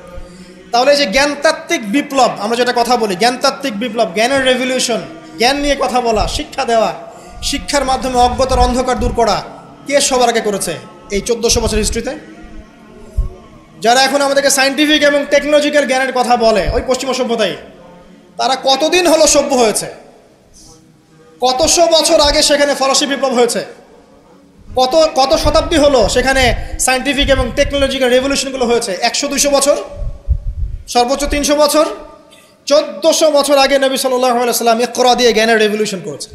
তাহলে এই যে জ্ঞানতাত্ত্বিক বিপ্লব, আমরা যেটা কথা বলি জ্ঞানতাত্ত্বিক বিপ্লব, জ্ঞানের রেভলিউশন, জ্ঞান নিয়ে কথা বলা, শিক্ষা দেওয়া, শিক্ষার মাধ্যমে অজ্ঞতার অন্ধকার দূর করা, কে সবার আগে করেছে এই 1400 বছর হিস্ট্রিতে? যারা এখন আমাদেরকে সায়েন্টিফিক এবং টেকনোলজিক্যাল জ্ঞানের কথা বলে, ওই পশ্চিমা সভ্যতাই, তারা কতদিন হলো সভ্য হয়েছে? কতশো বছর আগে সেখানে ফরাসি বিপ্লব হয়েছে, কত শতাব্দী হলো সেখানে সায়েন্টিফিক এবং টেকনোলজিক্যাল রেভলিউশনগুলো হয়েছে? 100-200 বছর, সর্বোচ্চ 300 বছর। 1400 বছর আগে নবী সাল্লাল্লাহু আলাইহি ওয়াসাল্লাম ইকরা দিয়ে জ্ঞানের রেভলিউশন করেছে,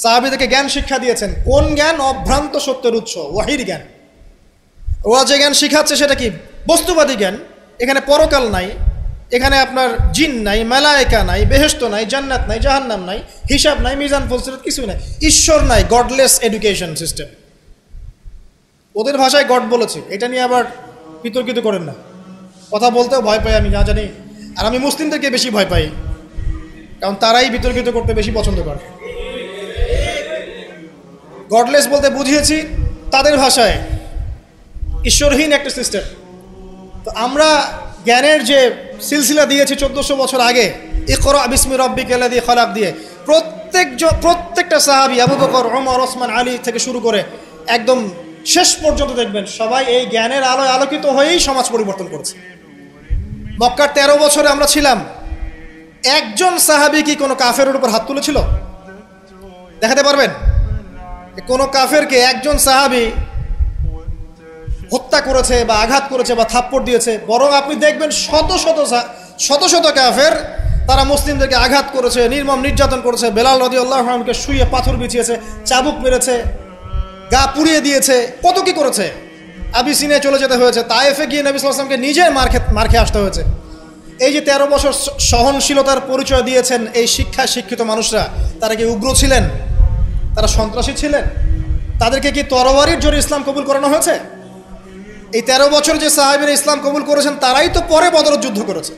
সাহাবীদেরকে জ্ঞান শিক্ষা দিয়েছেন। কোন জ্ঞান? অভ্রান্ত সত্যের উৎস, ওয়াহির জ্ঞান। ওরা যে জ্ঞান শিখাচ্ছে সেটা কি? বস্তুবাদী জ্ঞান। এখানে পরকাল নাই, এখানে আপনার জিন নাই, মালায়েকা নাই, বেহেশত নাই, জান্নাত নাই, জাহান্নাম নাই, হিসাব নাই, মিজান ফজিলত কিছু নাই, ঈশ্বর নাই, গডলেস এডুকেশন সিস্টেম। ওদের ভাষায় গড বলেছে, এটা নিয়ে আবার বিতর্কিত করেন না। কথা বলতেও ভয় পাই আমি, যা জানি। আর আমি মুসলিমদেরকে বেশি ভয় পাই, কারণ তারাই বিতর্কিত করতে বেশি পছন্দ করে। গডলেস বলতে বুঝিয়েছি তাদের ভাষায় ঈশ্বরহীন একটা সিস্টেম। তো আমরা জ্ঞানের যে সিলসিলা দিয়েছি 1400 বছর আগে, ইকরা বিসমি রাব্বিকাল্লাযী খলাক দিয়ে, প্রত্যেকটা সাহাবী আবু বকর, ওমর, ওসমান, আলী থেকে শুরু করে একদম শেষ পর্যন্ত দেখবেন সবাই এই জ্ঞানের আলোয় আলোকিত হয়েই সমাজ পরিবর্তন করেছে। মক্কার 13 বছরে আমরা ছিলাম, একজন সাহাবী কি কোনো কাফেরের উপর হাত তুলেছিল? দেখাতে পারবেন? কোনো কাফেরকে একজন সাহাবী হত্যা করেছে বা আঘাত করেছে বা থাপ্পড় দিয়েছে? বরং আপনি দেখবেন শত শত কাফের তারা মুসলিমদেরকে আঘাত করেছে, নির্মম নির্যাতন করেছে। বেলাল রাদিয়াল্লাহু আনহুকে শুয়ে পাথর বিছিয়েছে, চাবুক মেরেছে, গা পুড়িয়ে দিয়েছে, কত কি করেছে। আবিসিনিয়ায় চলে যেতে হয়েছে, তায়েফে গিয়ে নবী সাল্লাল্লাহু আলাইহি ওয়াসাল্লামকে নিজের মার খেয়ে আসতে হয়েছে। এই যে 13 বছর সহনশীলতার পরিচয় দিয়েছেন এই শিক্ষায় শিক্ষিত মানুষরা, তারা কি উগ্র ছিলেন? তারা সন্ত্রাসী ছিলেন? তাদেরকে কি তরবারির জোরে ইসলাম কবুল করানো হয়েছে? এই 13 বছর যে সাহাবীরা ইসলাম কবুল করেছেন তারাই তো পরে বদরের যুদ্ধ করেছে,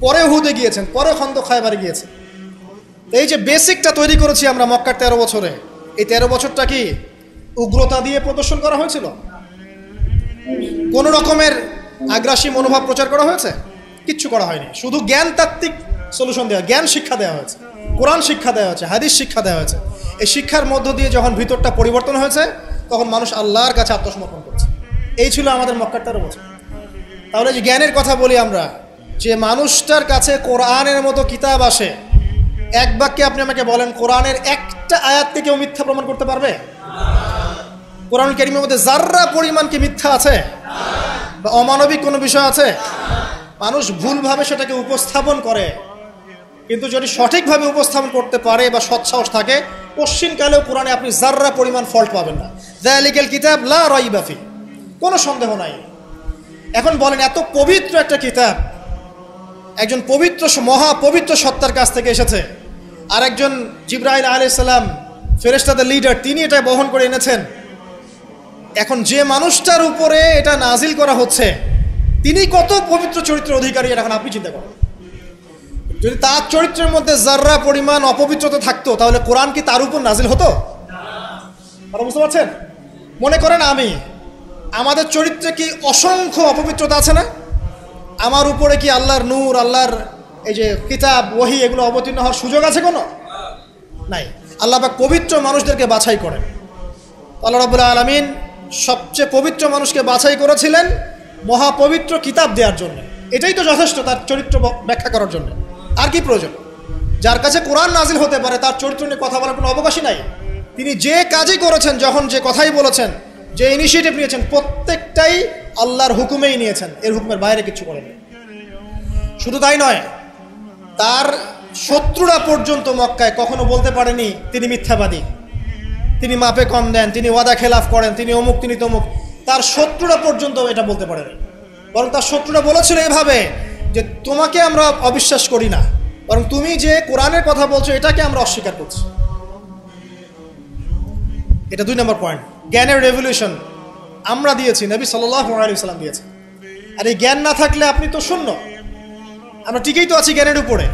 পরে উহুদে গিয়েছেন, পরে খন্দক খায়বারে গিয়েছেন। এই যে বেসিকটা তৈরি করেছি আমরা মক্কার 13 বছরে, এই 13 বছরটা কি উগ্রতা দিয়ে প্রদর্শন করা হয়েছিল? কোন রকমের আগ্রাসী মনোভাব প্রচার করা হয়েছে? কিচ্ছু করা হয়নি। শুধু জ্ঞান তাত্ত্বিক সলিউশন দেওয়া, জ্ঞান শিক্ষা দেওয়া হয়েছে, কোরআন শিক্ষা দেওয়া হয়েছে, হাদিস শিক্ষা দেওয়া হয়েছে। এই শিক্ষার মধ্য দিয়ে যখন ভিতরটা পরিবর্তন হয়েছে, তখন মানুষ আল্লাহর কাছে আত্মসমর্পণ করছে। এই ছিল আমাদের মক্কার 13 বছর। তাহলে যে জ্ঞানের কথা বলি আমরা, যে মানুষটার কাছে কোরআনের মতো কিতাব আসে, এক বাক্যে আপনি আমাকে বলেন কোরআনের একটা আয়াতকে কেউ মিথ্যা প্রমাণ করতে পারবে? কোরআন কারীমের মধ্যে যাররা পরিমাণ কি মিথ্যা আছে বা অমানবিক কোনো বিষয় আছে? মানুষ ভুলভাবে সেটাকে উপস্থাপন করে, কিন্তু যদি সঠিকভাবে উপস্থাপন করতে পারে বা সৎসাহস থাকে, পশ্চিমকালেও কোরআনে আপনি যাররা পরিমাণ ফল্ট পাবেন না। যালিকাল কিতাব লা রাইবা ফি, কোনো সন্দেহ নাই। এখন বলেন, এত পবিত্র একটা কিতাব একজন পবিত্র মহাপবিত্র সত্তার কাছ থেকে এসেছে, আর একজন জিবরাইল আলাইহিস সালাম ফেরেশতাদের লিডার, তিনি এটা বহন করে এনেছেন। এখন যে মানুষটার উপরে এটা নাজিল করা হচ্ছে, তিনি কত পবিত্র চরিত্রের অধিকারী, এখন আপনি চিন্তা করেন। যদি তার চরিত্রের মধ্যে যাররা পরিমাণ অপবিত্রতা থাকতো, তাহলে কোরআন কি তার উপর নাজিল হতো? আপনারা বুঝতে পারছেন? মনে করেন আমাদের চরিত্রে কি অসংখ্য অপবিত্রতা আছে না? আমার উপরে কি আল্লাহর নূর, আল্লাহর এই যে কিতাব, ওহী, এগুলো অবতীর্ণ হওয়ার সুযোগ আছে কোনো? নাই। আল্লাহ পাক পবিত্র মানুষদেরকে বাছাই করেন। আল্লাহ রাব্বুল আলামিন সবচেয়ে পবিত্র মানুষকে বাছাই করেছিলেন মহাপবিত্র কিতাব দেওয়ার জন্য। এটাই তো যথেষ্ট তার চরিত্র ব্যাখ্যা করার জন্য। আর কি প্রয়োজন? যার কাছে কোরআন নাজিল হতে পারে, তার চরিত্র নিয়ে কথা বলার কোনো অবকাশই নাই। তিনি যে কাজই করেছেন, যখন যে কথাই বলেছেন, যে ইনিশিয়েটিভ নিয়েছেন, প্রত্যেকটাই আল্লাহর হুকুমেই নিয়েছেন, এর হুকুমের বাইরে কিছু করেননি। শুধু তাই নয়, তার শত্রুরা পর্যন্ত মক্কায় কখনো বলতে পারেনি তিনি মিথ্যাবাদী, তিনি মাপে কম দেন, তিনি ওয়াদা খেলাফ করেন, তিনি অমুক, তিনি তমুক। তার শত্রুরা পর্যন্ত এটা বলতে পারেনি। বরং তার শত্রুরা বলেছিল এভাবে যে তোমাকে আমরা অবিশ্বাস করি না, বরং তুমি যে কোরআনের কথা বলছো এটাকে আমরা অস্বীকার করছি। এটা 2 নম্বর পয়েন্ট। জ্ঞানের রেভলিউশন আমরা দিয়েছি, নবী সাল্লাল্লাহু আলাইহি ওয়াসাল্লাম দিয়েছে। আর এই জ্ঞান না থাকলে আপনি তো শূন্য। আমরা ঠিকই তো আছি জ্ঞানের উপরে।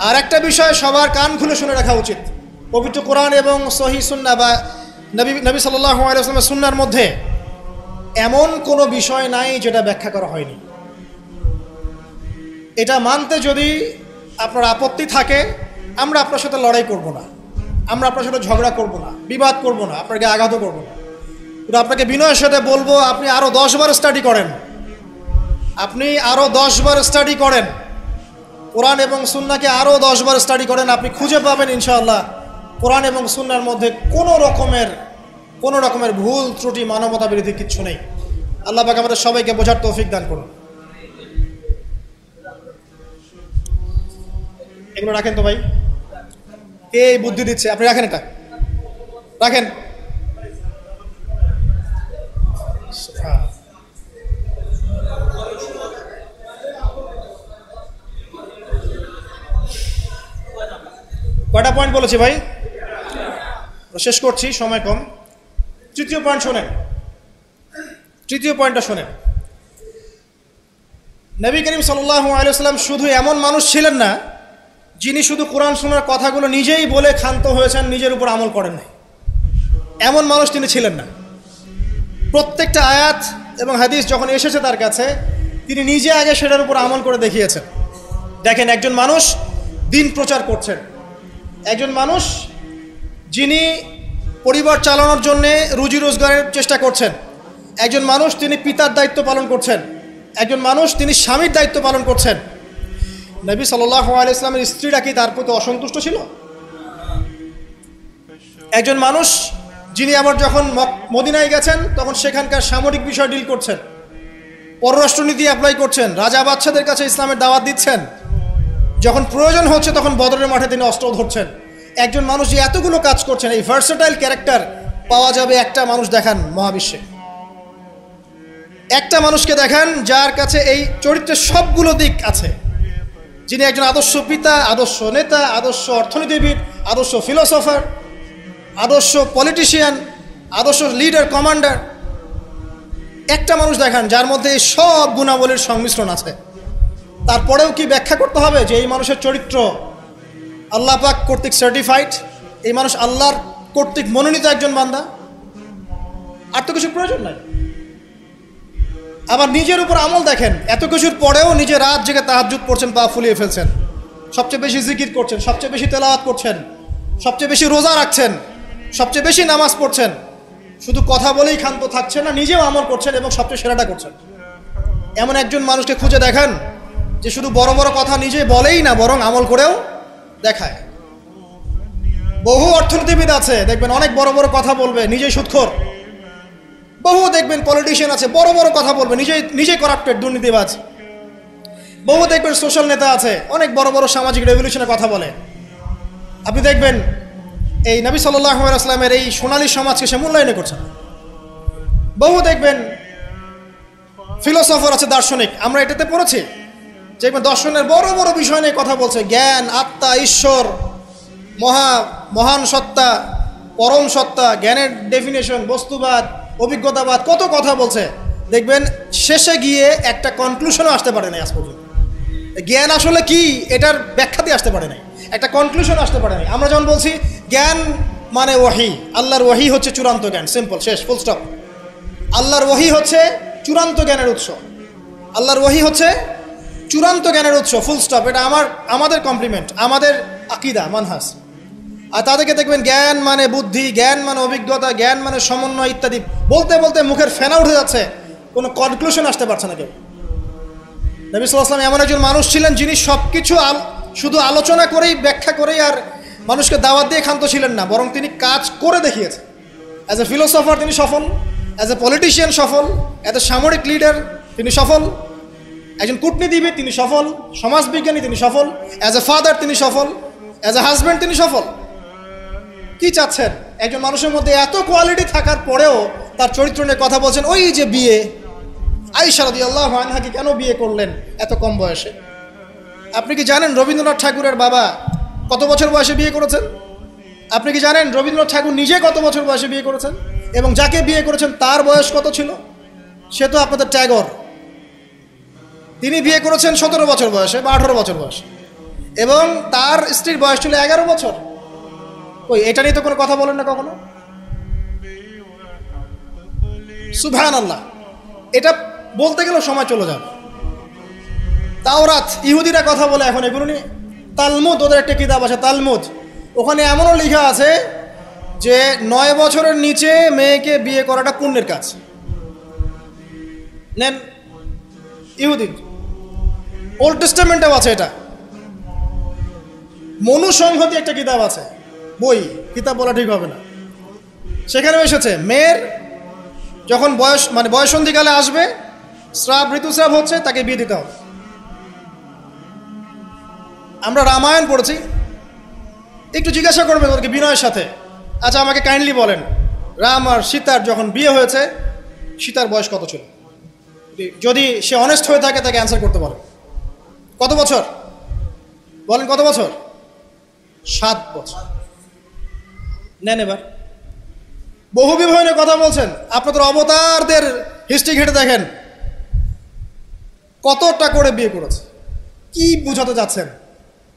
আর একটা বিষয় সবার কান খুলে শুনে রাখা উচিত, পবিত্র কোরআন এবং সহিহ সুন্নাহ বা নবী সাল্লাল্লাহু আলাইহি ওয়াসাল্লামের সুন্নাহর মধ্যে এমন কোনো বিষয় নাই যেটা ব্যাখ্যা করা হয়নি। এটা মানতে যদি আপনার আপত্তি থাকে, আমরা আপনার সাথে লড়াই করব না, আমরা আপনার সাথে ঝগড়া করব না, বিবাদ করব না, আপনাকে আঘাতও করব না। কিন্তু আপনাকে বিনয়ের সাথে বলবো, আপনি আরও 10 বার স্টাডি করেন, আপনি আরও 10 বার স্টাডি করেন, কোরআন এবং সুন্নাহকে আরও 10 বার স্টাডি করেন। আপনি খুঁজে পাবেন ইনশাআল্লাহ কোরআন এবং সুন্নাহর মধ্যে কোনো রকমের ভুল ত্রুটি, মানবতা বিরোধী কিচ্ছু নেই। আল্লাহ পাক আমাদের সবাইকে বোঝার তৌফিক দান করুন। এগুলো রাখেন তো ভাই, কে এই বুদ্ধি দিচ্ছে? আপনি রাখেন, এটা রাখেন। কয়টা পয়েন্ট বলেছি ভাই? শেষ করছি, সময় কম। তৃতীয় পয়েন্ট শোনেন, তৃতীয় পয়েন্টটা শোনেন। নবী করিম সাল্লাল্লাহু আলাইহি ওয়াসাল্লাম শুধু এমন মানুষ ছিলেন না যিনি শুধু কোরআন শোনার কথাগুলো নিজেই বলে ক্ষান্ত হয়েছেন, নিজের উপর আমল করেন নাই। এমন মানুষ তিনি ছিলেন না। প্রত্যেকটা আয়াত এবং হাদিস যখন এসেছে তার কাছে, তিনি নিজে আগে সেটার উপর আমল করে দেখিয়েছেন। দেখেন, একজন মানুষ দিন প্রচার করছেন, একজন মানুষ যিনি পরিবার চালানোর জন্যে রুজি রোজগারের চেষ্টা করছেন, একজন মানুষ তিনি পিতার দায়িত্ব পালন করছেন, একজন মানুষ তিনি স্বামীর দায়িত্ব পালন করছেন। নবী সাল্লাল্লাহু আলাইহি ওয়াসাল্লামের স্ত্রীরা কি তার প্রতি অসন্তুষ্ট ছিল? একজন মানুষ যিনি আবার যখন মদিনায় গেছেন তখন সেখানকার সামরিক বিষয় ডিল করছেন, পররাষ্ট্রনীতি অ্যাপ্লাই করছেন, রাজা বাদশাদের কাছে ইসলামের দাওয়াত দিচ্ছেন, যখন প্রয়োজন হচ্ছে তখন বদরের মাঠে তিনি অস্ত্র ধরছেন। একজন মানুষ যে এতগুলো কাজ করছেন, এই ভার্সেটাইল ক্যারেক্টার পাওয়া যাবে একটা মানুষ দেখান মহাবিশ্বে। একটা মানুষকে দেখান যার কাছে এই চরিত্রের সবগুলো দিক আছে, যিনি একজন আদর্শ পিতা, আদর্শ নেতা, আদর্শ অর্থনীতিবিদ, আদর্শ ফিলোসফার, আদর্শ পলিটিশিয়ান, আদর্শ লিডার, কমান্ডার। একটা মানুষ দেখান যার মধ্যে এই সব গুণাবলীর সংমিশ্রণ আছে। তারপরেও কি ব্যাখ্যা করতে হবে যে এই মানুষের চরিত্র আল্লাহ পাক কর্তৃক সার্টিফাইড, এই মানুষ আল্লাহর কর্তৃক মনোনীত একজন বান্দা? আর তো কিছু প্রয়োজন নাই। আবার নিজের উপর আমল দেখেন, এত কিছুর পরেও নিজে রাত জেগে তাহাজ্জুদ পড়ছেন, পা ফুলিয়ে ফেলছেন, সবচেয়ে বেশি জিকির করছেন, সবচেয়ে বেশি তেলাওয়াত করছেন, সবচেয়ে বেশি রোজা রাখছেন, সবচেয়ে বেশি নামাজ পড়ছেন। শুধু কথা বলেই ক্ষান্ত থাকছেন না, নিজেও আমল করছেন এবং সবচেয়ে সেরাটা করছেন। এমন একজন মানুষকে খুঁজে দেখান যে শুধু বড় বড় কথা নিজে বলেই না, বরং আমল করেও দেখায়। বহু অর্থনীতিবিদ আছে দেখবেন অনেক বড় বড় কথা বলবে, নিজেই সুদখোর। বহু দেখবেন পলিটিশিয়ান আছে বড় বড় কথা বলবে, নিজেই করাপ্টেড, দুর্নীতিবাজ। বহু দেখবেন সোশ্যাল নেতা আছে অনেক বড় বড় সামাজিক রেভলিউশনের কথা বলে। আপনি দেখবেন এই নবী সাল্লাল্লাহু আলাইহি ওয়াসাল্লামের এই সোনালী সমাজকে সে মূল্যায়ন করছে। বহু দেখবেন ফিলোসফার আছে, দার্শনিক, আমরা এটাতে পড়েছি যে দর্শনের বড় বড় বিষয় নিয়ে কথা বলছে, জ্ঞান, আত্মা, ঈশ্বর, মহান সত্তা, পরম সত্তা, জ্ঞানের ডেফিনেশন, বস্তুবাদ, অভিজ্ঞতাবাদ, কত কথা বলছে। দেখবেন শেষে গিয়ে একটা কনক্লুশনও আসতে পারে নাই আজ পর্যন্ত। জ্ঞান আসলে কি এটার ব্যাখ্যাতে আসতে পারে নাই, একটা কনক্লুশন আসতে পারে নাই। আমরা যেমন বলছি জ্ঞান মানে ওয়াহি, আল্লাহর ওয়াহি হচ্ছে চূড়ান্ত জ্ঞান, সিম্পল, শেষ, ফুল স্টপ। আল্লাহর ওয়াহি হচ্ছে চূড়ান্ত জ্ঞানের উৎস, আল্লাহর ওয়াহি হচ্ছে চূড়ান্ত জ্ঞানের উৎস, ফুল স্টপ। এটা আমাদের কমপ্লিমেন্ট, আমাদের আকীদা, মানহাজ। আর তাদেরকে দেখবেন জ্ঞান মানে বুদ্ধি, জ্ঞান মানে অভিজ্ঞতা, জ্ঞান মানে সমন্বয় ইত্যাদি বলতে বলতে মুখের ফেনা উঠে যাচ্ছে, কোনো কনক্লুশন আসতে পারছে না কেউ। নবী সাল্লাল্লাহু আলাইহি ওয়াসাল্লাম এমন একজন মানুষ ছিলেন যিনি সব কিছু শুধু আলোচনা করেই, ব্যাখ্যা করেই আর মানুষকে দাওয়াত দিয়ে ক্ষান্ত ছিলেন না, বরং তিনি কাজ করে দেখিয়েছেন। অ্যাজ এ ফিলোসফার তিনি সফল, অ্যাজ এ পলিটিশিয়ান সফল, অ্যাজ এ সামরিক লিডার তিনি সফল, একজন কূটনীতিবিদ তিনি সফল, সমাজবিজ্ঞানী তিনি সফল, অ্যাজ এ ফাদার তিনি সফল, অ্যাজ এ হাজব্যান্ড তিনি সফল। কি চাচ্ছেন? একজন মানুষের মধ্যে এত কোয়ালিটি থাকার পরেও তার চরিত্র নিয়ে কথা বলছেন। ওই যে বিয়ে, আয়েশা রাদিয়াল্লাহু আনহাকে কেন বিয়ে করলেন এত কম বয়সে? আপনি কি জানেন রবীন্দ্রনাথ ঠাকুরের বাবা কত বছর বয়সে বিয়ে করেছেন? আপনি কি জানেন রবীন্দ্রনাথ ঠাকুর নিজে কত বছর বয়সে বিয়ে করেছেন? এবং যাকে বিয়ে করেছেন তার বয়স কত ছিল? সে তো আপনাদের ট্যাগর। তিনি বিয়ে করেছেন 17 বছর বয়সে বা 18 বছর বয়সে, এবং তার স্ত্রীর বয়স ছিল 11 বছর। ওই এটা নিয়ে তো কোনো কথা বলেন না কখনো। সুবহানাল্লাহ, এটা বলতে গেলেও সময় চলে যাবে। তাওরাত, ইহুদিরা কথা বলে এখন এগুলো নিয়ে। তালমুদ, ওদের একটা কিতাব আছে তালমুদ, ওখানে এমনও লেখা আছে যে 9 বছরের নিচে মেয়েকে বিয়ে করাটা পুণ্যের কাজ। নেন, ইহুদি ওল্ড টেস্টামেন্টেও আছে এটা। মনুসংহতি একটা কিতাব আছে, বই, কিতাব বলা ঠিক হবে না, সেখানে এসেছে মেয়ের যখন বয়সন্ধিকালে আসবে, ঋতুস্রাব হচ্ছে, তাকে বিয়ে দিতে হবে। আমরা রামায়ণ পড়েছি, একটু জিজ্ঞাসা করবেন ওদেরকে বিনয়ের সাথে, আচ্ছা আমাকে কাইন্ডলি বলেন, রাম আর সীতার যখন বিয়ে হয়েছে সীতার বয়স কত ছিল? যদি সে অনেস্ট হয়ে থাকে তাকে অ্যান্সার করতে পারে। কত বছর বলেন? কত বছর? 7 বছর। নেন এবার বহু বিবাহ নিয়ে কথা বলছেন, আপনাদের অবতারদের হিস্ট্রি ঘেটে দেখেন কতটা করে বিয়ে করেছে। কি বুঝাতে যাচ্ছেন?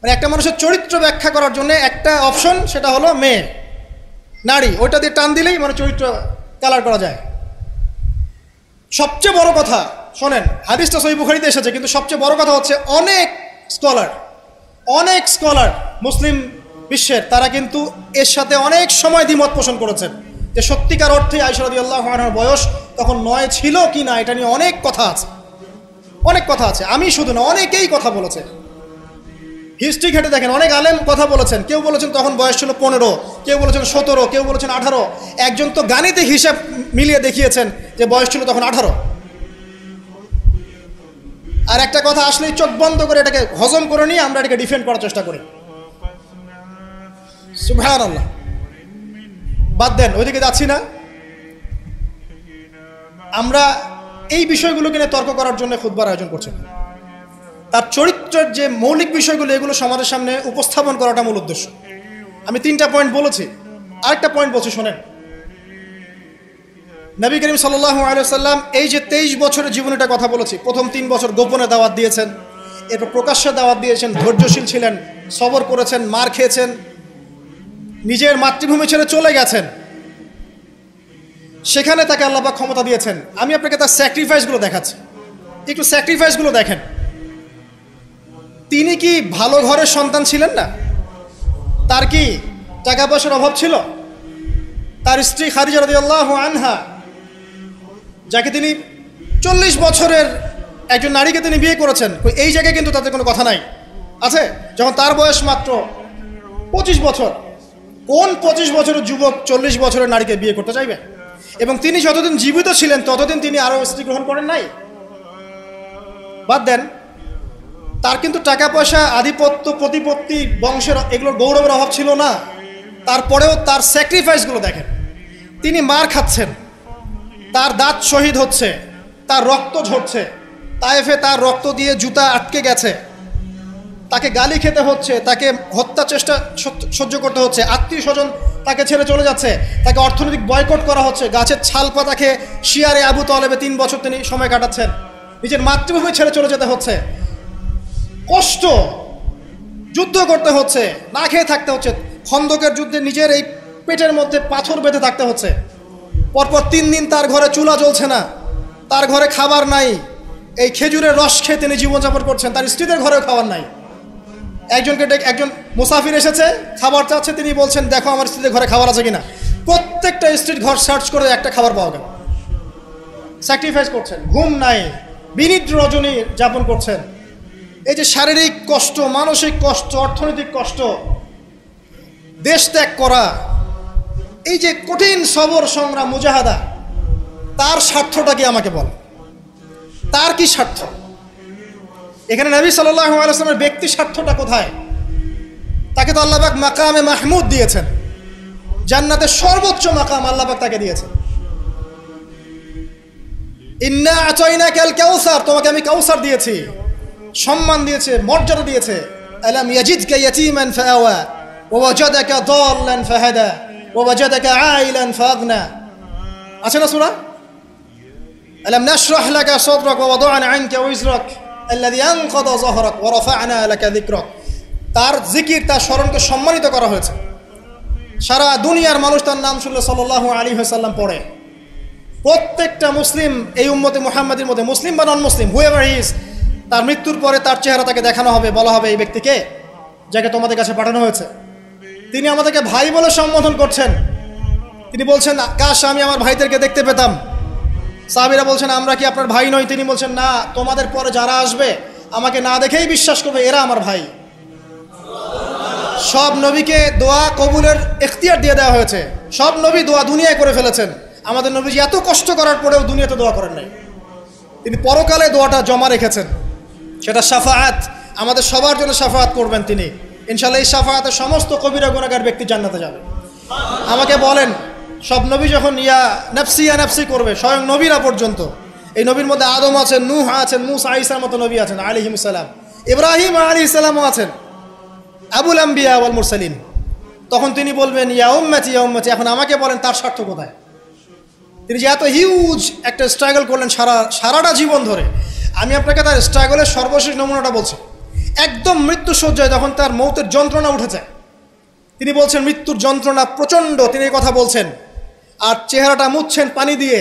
মানে একটা মানুষের চরিত্র ব্যাখ্যা করার জন্য একটা অপশন, সেটা হলো মেয়ে, নারী, ওইটা দিয়ে টান দিলেই মানে চরিত্র কালার করা যায়। সবচেয়ে বড় কথা শোনেন, হাদিসটা সহিহ বুখারীতে এসেছে, কিন্তু সবচেয়ে বড় কথা হচ্ছে অনেক স্কলার মুসলিম বিশ্বের, তারা কিন্তু এর সাথে অনেক সময় দ্বিমত পোষণ করেছেন যে সত্যিকার অর্থে আয়েশা রাদিয়াল্লাহু আনহার বয়স তখন 9 ছিল কি না, এটা নিয়ে অনেক কথা আছে। আমি শুধু না, অনেকেই কথা বলেছে। হিস্ট্রি ঘেটে দেখেন, অনেক আলেম কথা বলেছেন। কেউ বলেছেন তখন বয়স ছিল 15, কেউ বলেছেন 17, কেউ বলেছেন 18। একজন তো গাণিতিক হিসাব মিলিয়ে দেখিয়েছেন যে বয়স ছিল তখন 18। আর একটা কথা আসলেই চোখ বন্ধ করে এটাকে হজম করে নিয়ে আমরা এটাকে ডিফেন্ড করার চেষ্টা করি। সুবহানাল্লাহ। বাদ দেন, ওইদিকে যাচ্ছি না। আমরা এই বিষয়গুলোকে নিয়ে তর্ক করার জন্য খুতবার আয়োজন করছি। তার চরিত্রের যে মৌলিক বিষয়গুলো, এগুলো সমাজের সামনে উপস্থাপন করাটা মূল উদ্দেশ্য। আমি 3টা পয়েন্ট বলেছি, আরেকটা পয়েন্ট বলছি শোনেন। নবী করিম সাল্লাল্লাহু আলাইহি ওয়াসাল্লাম এই যে 23 বছরের জীবনীটা কথা বলেছি, প্রথম 3 বছর গোপনে দাওয়াত দিয়েছেন, এরপর প্রকাশ্যে দাওয়াত দিয়েছেন, ধৈর্যশীল ছিলেন, সবর করেছেন, মার খেয়েছেন, নিজের মাতৃভূমি ছেড়ে চলে গেছেন, সেখানে তাকে আল্লাহ পাক ক্ষমতা দিয়েছেন। আমি আপনাকে তার স্যাক্রিফাইসগুলো দেখাচ্ছি, একটু স্যাক্রিফাইসগুলো দেখেন। তিনি কি ভালো ঘরের সন্তান ছিলেন না? তার কি টাকা পয়সার অভাব ছিল? তার স্ত্রী খাদিজা রাদিয়াল্লাহু আনহা, যাকে তিনি 40 বছরের একজন নারীকে তিনি বিয়ে করেছেন, এই জায়গায় কিন্তু তাদের কোনো কথা নাই, আছে? যখন তার বয়স মাত্র 25 বছর, কোন 25 বছরের যুবক 40 বছরের নারীকে বিয়ে করতে চাইবে? এবং তিনি যতদিন জীবিত ছিলেন ততদিন তিনি আরও স্ত্রী গ্রহণ করেন নাই। বাদ দেন, তার কিন্তু টাকা পয়সা, আধিপত্য, প্রতিপত্তি, বংশের এগুলোর গৌরবের অভাব ছিল না। তারপরেও তার স্যাক্রিফাইসগুলো দেখেন। তিনি মার খাচ্ছেন, তার দাঁত শহীদ হচ্ছে, তার রক্ত ঝরছে, তায়েফে তার রক্ত দিয়ে জুতা আটকে গেছে, তাকে গালি খেতে হচ্ছে, তাকে হত্যা চেষ্টা সহ্য করতে হচ্ছে, আত্মীয় স্বজন তাকে ছেড়ে চলে যাচ্ছে, তাকে অর্থনৈতিক বয়কট করা হচ্ছে, গাছের ছাল পাতাকে শিয়ারে আবু তালেবে 3 বছর তিনি সময় কাটাচ্ছেন, নিজের মাতৃভূমি ছেড়ে চলে যেতে হচ্ছে, কষ্ট, যুদ্ধ করতে হচ্ছে, না খেয়ে থাকতে হচ্ছে, খন্দকের যুদ্ধে নিজের এই পেটের মধ্যে পাথর বেঁধে থাকতে হচ্ছে, পরপর 3 দিন তার ঘরে চুলা জ্বলছে না, তার ঘরে খাবার নাই, এই খেজুরের রস খেয়ে তিনি জীবনযাপন করছেন, তার স্ত্রীদের ঘরেও খাবার নাই। একজন মুসাফির এসেছে, খাবার চাচ্ছে, তিনি বলছেন দেখো আমার স্ত্রীদের ঘরে খাবার আছে কিনা। প্রত্যেকটা স্ত্রীর ঘর সার্চ করে একটা খাবার পাওয়া গেল। স্যাক্রিফাইস করছেন, ঘুম নাই, বিনিদ্র রজনী যাপন করছেন। এই যে শারীরিক কষ্ট, মানসিক কষ্ট, অর্থনৈতিক কষ্ট, দেশ ত্যাগ করা, এই যে কঠিন সবর সংগ্রাম, মুজাহাদা, তার স্বার্থটা কি আমাকে বল? তার কি স্বার্থ? এখানে নবী সাল্লাল্লাহু আলাইহি ওয়াসাল্লামের ব্যক্তি স্বার্থটা কোথায়? তাকে তো আল্লাহ পাক মাকামে মাহমুদ দিয়েছেন, জান্নাতের সর্বোচ্চ মাকাম আল্লাহ পাক তাকে দিয়েছেন। ইন্না আতাইনাকাল কাউসার, তোমাকে আমি কাউসার দিয়েছি, সম্মান দিয়েছে, মর্যাদা দিয়েছে। আলাম ইয়াজিদকা ইয়াতীমান ফাআওয়া ওয়া ওয়াজাদাকা দাল্লান ফাহাদা ওয়া ওয়াজাদাকা আইলান ফাগনা। আছে না সূরা? আলাম নাশরাহ লাকা সাদরাক ওয়া ওয়াদা'না আনকা ওয়িজরাক আল্লাযী আনকাযা যাহরাক ওয়া রাফা'না লাকা যিকরাক। তার জিকির, তার স্মরণকে সম্মানিত করা হয়েছে। সারা দুনিয়ার মানুষ তার নাম শুনলে সাল্লাল্লাহু আলাইহি ওয়াসাল্লাম পড়ে। প্রত্যেকটা মুসলিম এই উম্মতে মুহাম্মাদের মধ্যে, মুসলিম বা নন মুসলিম, হুয়েভার হি ইজ, তার মৃত্যুর পরে তার চেহারা তাকে দেখানো হবে, বলা হবে এই ব্যক্তিকে যাকে তোমাদের কাছে পাঠানো হয়েছে। তিনি আমাদেরকে ভাই বলে সম্বোধন করছেন। তিনি বলছেন, কাশ আমি আমার ভাইদেরকে দেখতে পেতাম। সাহাবীরা বলছেন, আমরা কি আপনার ভাই নই? তিনি বলছেন, না, তোমাদের পরে যারা আসবে আমাকে না দেখেই বিশ্বাস করবে এরা আমার ভাই। সব নবীকে দোয়া কবুলের এখতিয়ার দিয়ে দেওয়া হয়েছে। সব নবী দোয়া দুনিয়ায় করে ফেলেছেন। আমাদের নবীজি এত কষ্ট করার পরেও দুনিয়াতে দোয়া করেন নাই, তিনি পরকালে দোয়াটা জমা রেখেছেন। সেটা শাফাআত, আমাদের সবার জন্য শাফাআত করবেন তিনি ইনশাআল্লাহ। এই শাফাআতে সমস্ত কবিরা গুনাহগার ব্যক্তি জান্নাতে যাবে। আমাকে বলেন, সব নবী যখন ইয়া নাফসি করবে, স্বয়ং নবীরা পর্যন্ত, এই নবীর মধ্যে আদম আছেন, নূহ আছেন, মূসা ঈসার মতো নবী আছেন আলাইহিস সালাম, ইব্রাহিম আলাইহিস সালামও আছেন, আবুল আম্বিয়া ওয়াল মুরসালিন। তখন তিনি বলবেন, ইয়া উম্মতি ইয়া উম্মতি। এখন আমাকে বলেন তার স্বার্থ কোথায়? তিনি যে এত হিউজ একটা স্ট্রাগল করলেন সারাটা জীবন ধরে। আমি আপনাকে তার স্ট্রাগলের সর্বশেষ নমুনাটা বলছি। একদম মৃত্যু সজ্জায় যখন তার মৌতের যন্ত্রণা উঠে যায়, তিনি বলছেন মৃত্যুর যন্ত্রণা প্রচণ্ড, তিনি এই কথা বলছেন আর চেহারাটা মুছছেন পানি দিয়ে।